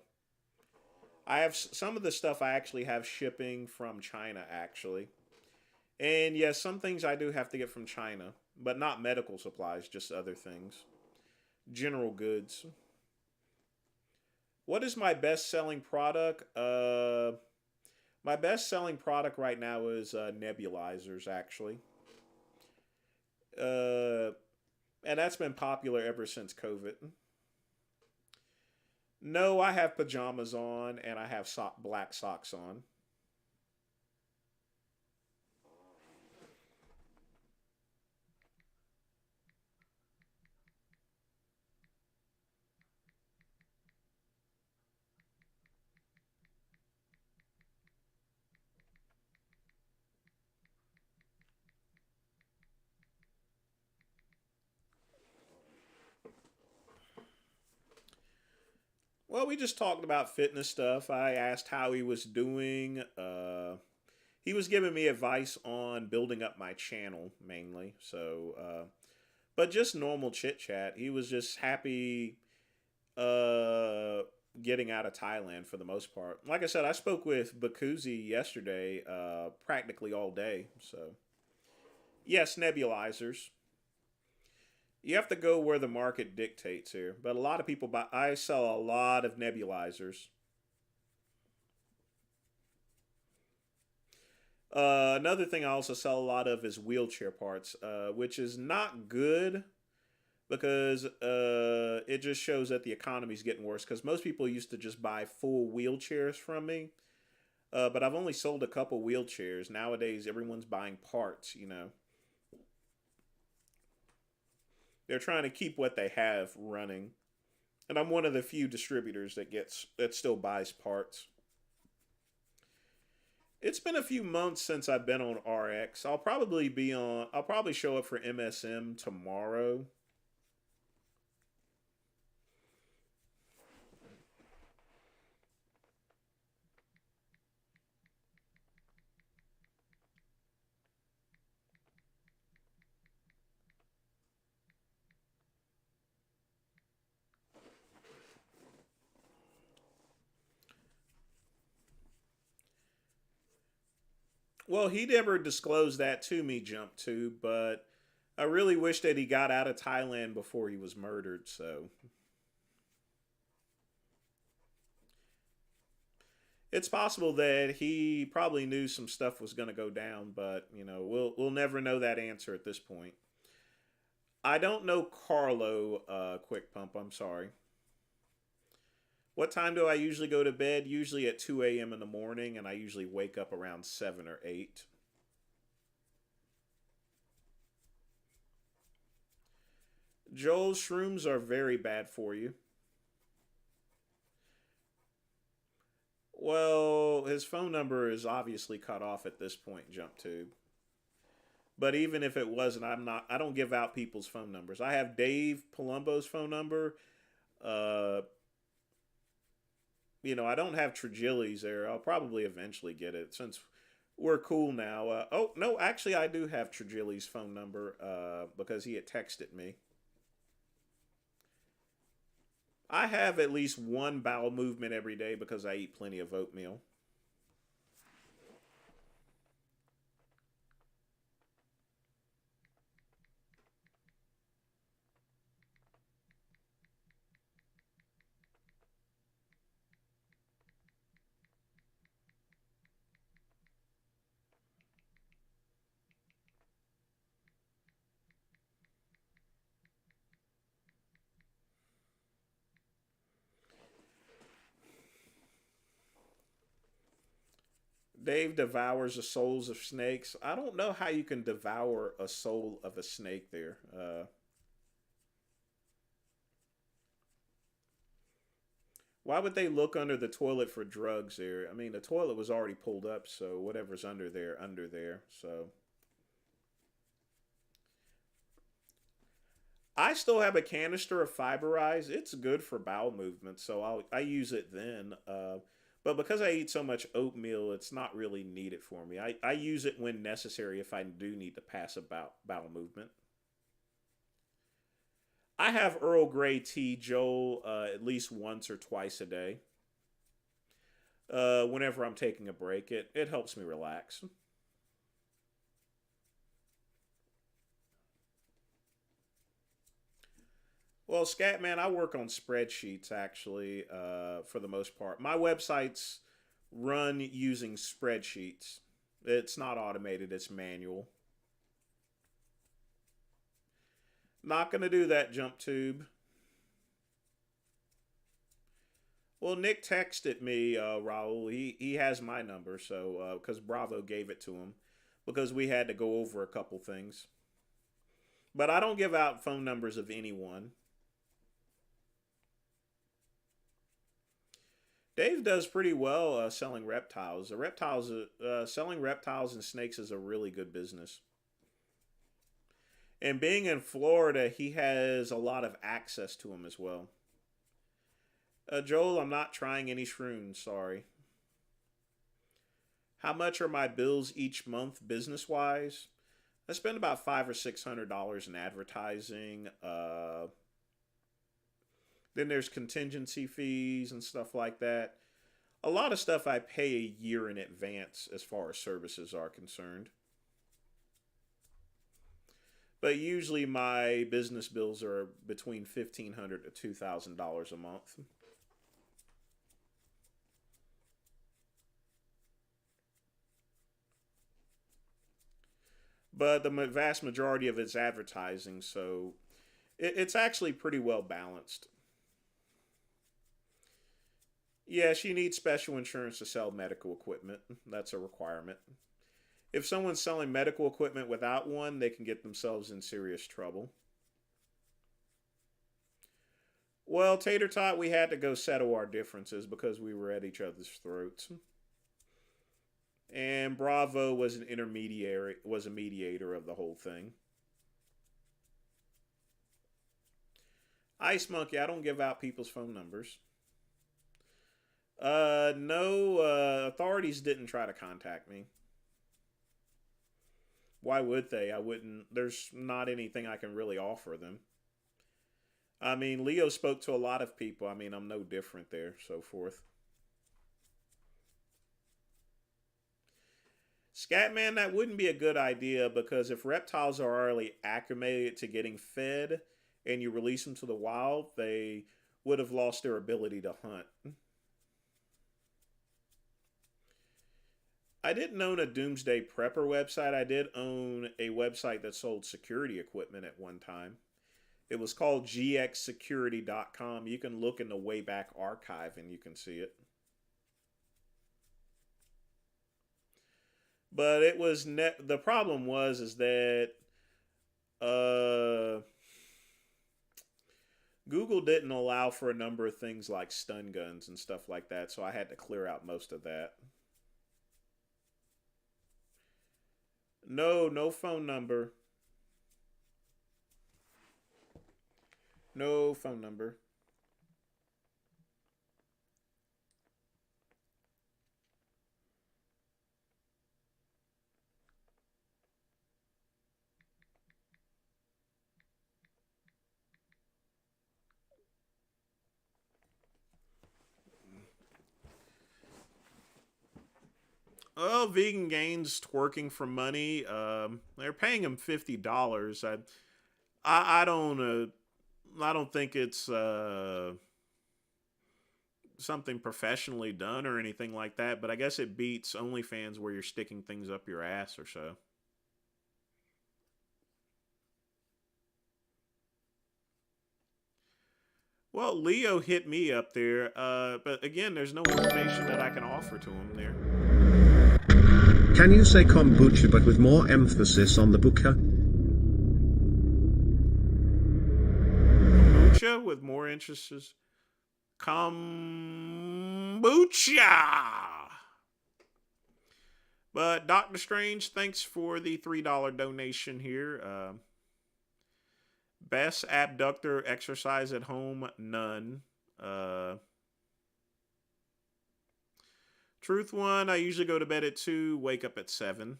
have some of the stuff I actually have shipping from China, actually. And yes, some things I do have to get from China, but not medical supplies, just other things. General goods. What is my best selling product? My best selling product right now is nebulizers, actually. Uh, and that's been popular ever since COVID. No, I have pajamas on and I have black socks on. Well, we just talked about fitness stuff. I asked how he was doing. He was giving me advice on building up my channel mainly. But just normal chit chat. He was just happy uh, getting out of Thailand for the most part. Like I said, I spoke with Bakuzi yesterday, practically all day. So yes, nebulizers. You have to go where the market dictates here. But a lot of people buy. I sell a lot of nebulizers. Another thing I also sell a lot of is wheelchair parts, which is not good because it just shows that the economy's getting worse. Because most people used to just buy full wheelchairs from me, but I've only sold a couple wheelchairs. Nowadays, everyone's buying parts. They're trying to keep what they have running, and I'm one of the few distributors that still buys parts. It's been a few months since I've been on RX. I'll probably be on. I'll probably show up for MSM tomorrow. Well, he never disclosed that to me, Jump to, but I really wish that he got out of Thailand before he was murdered. So it's possible that he probably knew some stuff was going to go down, but we'll never know that answer at this point. I don't know Carlo. Quick pump. I'm sorry. What time do I usually go to bed? Usually at 2 a.m. in the morning, and I usually wake up around 7 or 8. Joel's shrooms are very bad for you. Well, his phone number is obviously cut off at this point, Jump Tube. But even if it wasn't, I don't give out people's phone numbers. I have Dave Palumbo's phone number. Uh, I don't have Trigilli's there. I'll probably eventually get it since we're cool now. Oh, no, actually, I do have Trigilli's phone number because he had texted me. I have at least one bowel movement every day because I eat plenty of oatmeal. Dave devours the souls of snakes. I don't know how you can devour a soul of a snake there. Why would they look under the toilet for drugs there? I mean, the toilet was already pulled up, so whatever's under there, under there. So I still have a canister of Fiberize. It's good for bowel movement, so I use it then. But because I eat so much oatmeal, it's not really needed for me. I use it when necessary if I do need to pass a bowel movement. I have Earl Grey tea, Joel, at least once or twice a day. Whenever I'm taking a break, it helps me relax. Well, Scatman, I work on spreadsheets actually, for the most part. My websites run using spreadsheets. It's not automated, it's manual. Not going to do that, jump tube. Well, Nick texted me, Raul. He has my number, so because Bravo gave it to him, because we had to go over a couple things. But I don't give out phone numbers of anyone. Dave does pretty well selling reptiles. Selling reptiles and snakes is a really good business. And being in Florida, he has a lot of access to them as well. Joel, I'm not trying any shrooms, sorry. How much are my bills each month business wise? I spend about $500 or $600 in advertising. Then there's contingency fees and stuff like that. A lot of stuff I pay a year in advance as far as services are concerned. But usually my business bills are between $1,500 to $2,000 a month. But the vast majority of it's advertising, so it's actually pretty well balanced. Yes, you need special insurance to sell medical equipment. That's a requirement. If someone's selling medical equipment without one, they can get themselves in serious trouble. Well, Tater Tot, we had to go settle our differences because we were at each other's throats. And Bravo was a mediator of the whole thing. Ice Monkey, I don't give out people's phone numbers. No, authorities didn't try to contact me. Why would they? I wouldn't. There's not anything I can really offer them. I mean, Leo spoke to a lot of people. I mean, I'm no different there, so forth. Scatman, that wouldn't be a good idea because if reptiles are already acclimated to getting fed and you release them to the wild, they would have lost their ability to hunt. I didn't own a Doomsday Prepper website. I did own a website that sold security equipment at one time. It was called gxsecurity.com. You can look in the Wayback Archive and you can see it. But it was the problem was is that Google didn't allow for a number of things like stun guns and stuff like that, so I had to clear out most of that. No phone number. No phone number. Oh, Vegan Gains twerking for money. They're paying him $50. I don't think it's something professionally done or anything like that. But I guess it beats OnlyFans where you're sticking things up your ass or so. Well, Leo hit me up there, but again, there's no information that I can offer to him there. Can you say kombucha but with more emphasis on the buka? Kombucha with more emphasis. Kombucha! But Dr. Strange, thanks for the $3 donation here. Best abductor exercise at home? None. Truth one, I usually go to bed at 2, wake up at 7.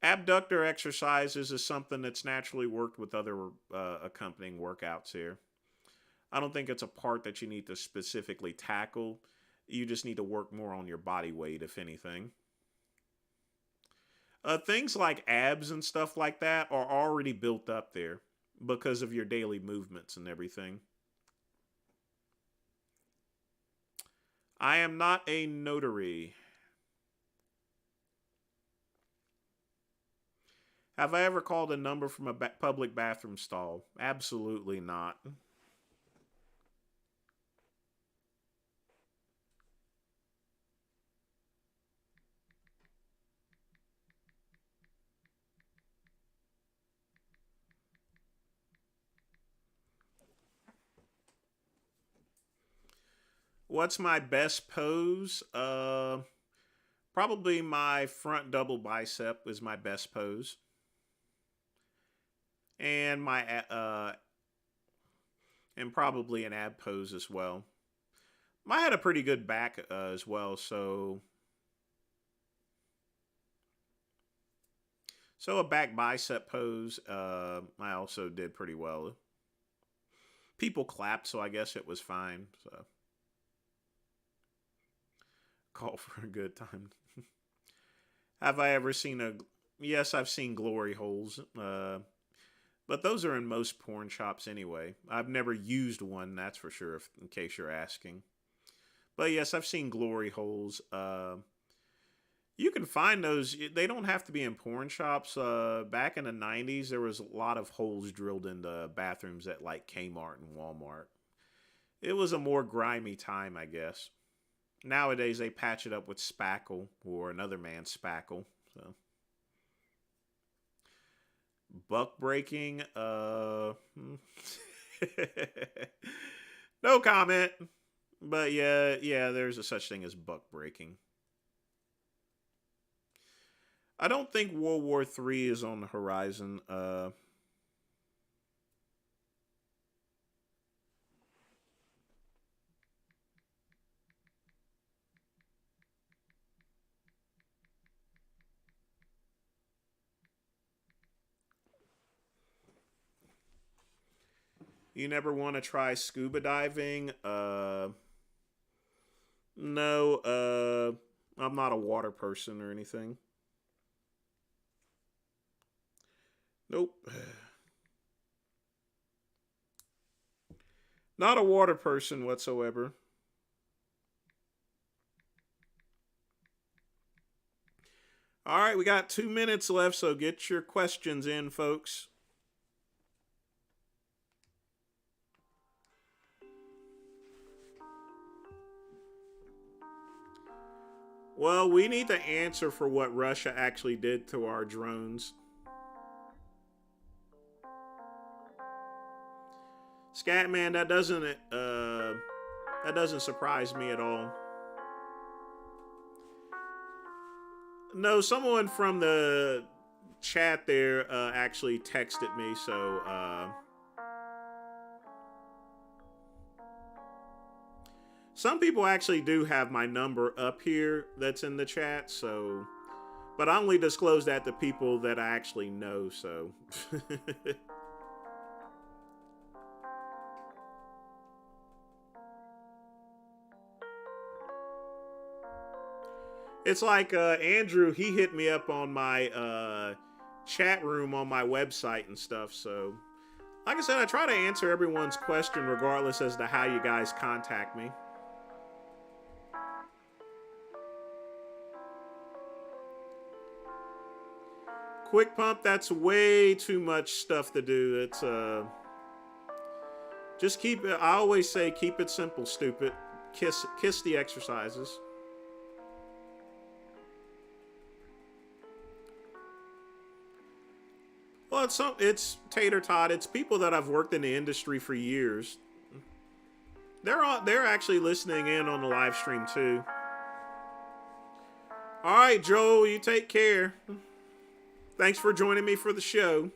Abductor exercises is something that's naturally worked with other accompanying workouts here. I don't think it's a part that you need to specifically tackle. You just need to work more on your body weight, if anything. Things like abs and stuff like that are already built up there because of your daily movements and everything. I am not a notary. Have I ever called a number from a public bathroom stall? Absolutely not. What's my best pose? Probably my front double bicep is my best pose. And my and probably an ab pose as well. I had a pretty good back as well, so a back bicep pose. I also did pretty well. People clapped, so I guess it was fine. So call for a good time. Have I ever seen a? Yes, I've seen glory holes. But those are in most porn shops anyway. I've never used one, that's for sure, in case you're asking. But yes, I've seen glory holes. You can find those. They don't have to be in porn shops. Back in the 90s, there was a lot of holes drilled into bathrooms at like Kmart and Walmart. It was a more grimy time, I guess. Nowadays, they patch it up with spackle or another man's spackle. So. Buck breaking, no comment. But yeah, there's a such thing as buck breaking. I don't think World War III is on the horizon. You never want to try scuba diving? No, I'm not a water person or anything. Nope. Not a water person whatsoever. All right, we got 2 minutes left, so get your questions in, folks. Well, we need to answer for what Russia actually did to our drones. Scatman, that doesn't surprise me at all. No, someone from the chat there actually texted me, so some people actually do have my number up here that's in the chat, so but I only disclose that to people that I actually know, so it's like Andrew, he hit me up on my chat room on my website and stuff, so like I said, I try to answer everyone's question regardless as to how you guys contact me. Quick pump, that's way too much stuff to do. It's just keep it, I always say keep it simple, stupid. Kiss the exercises. Well, it's Tater Tot. It's people that I've worked in the industry for years. They're actually listening in on the live stream too. All right, Joe, you take care. Thanks for joining me for the show.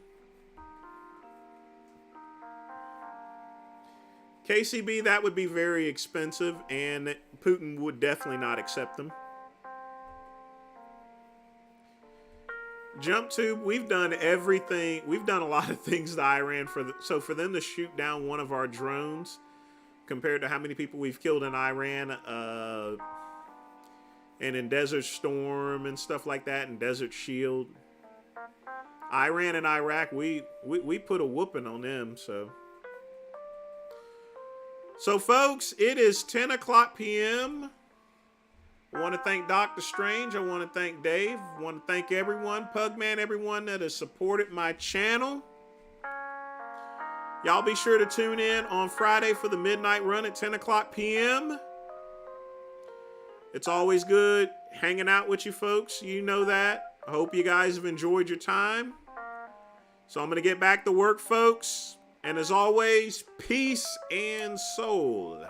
KCB, that would be very expensive, and Putin would definitely not accept them. Jump Tube, we've done everything. We've done a lot of things to Iran so for them to shoot down one of our drones, compared to how many people we've killed in Iran, and in Desert Storm and stuff like that, and Desert Shield. Iran and Iraq, we put a whooping on them, so. So, folks, it is 10 o'clock p.m. I want to thank Dr. Strange. I want to thank Dave. I want to thank everyone, Pugman, everyone that has supported my channel. Y'all be sure to tune in on Friday for the midnight run at 10 o'clock p.m. It's always good hanging out with you folks. You know that. I hope you guys have enjoyed your time. So I'm going to get back to work, folks. And as always, peace and soul.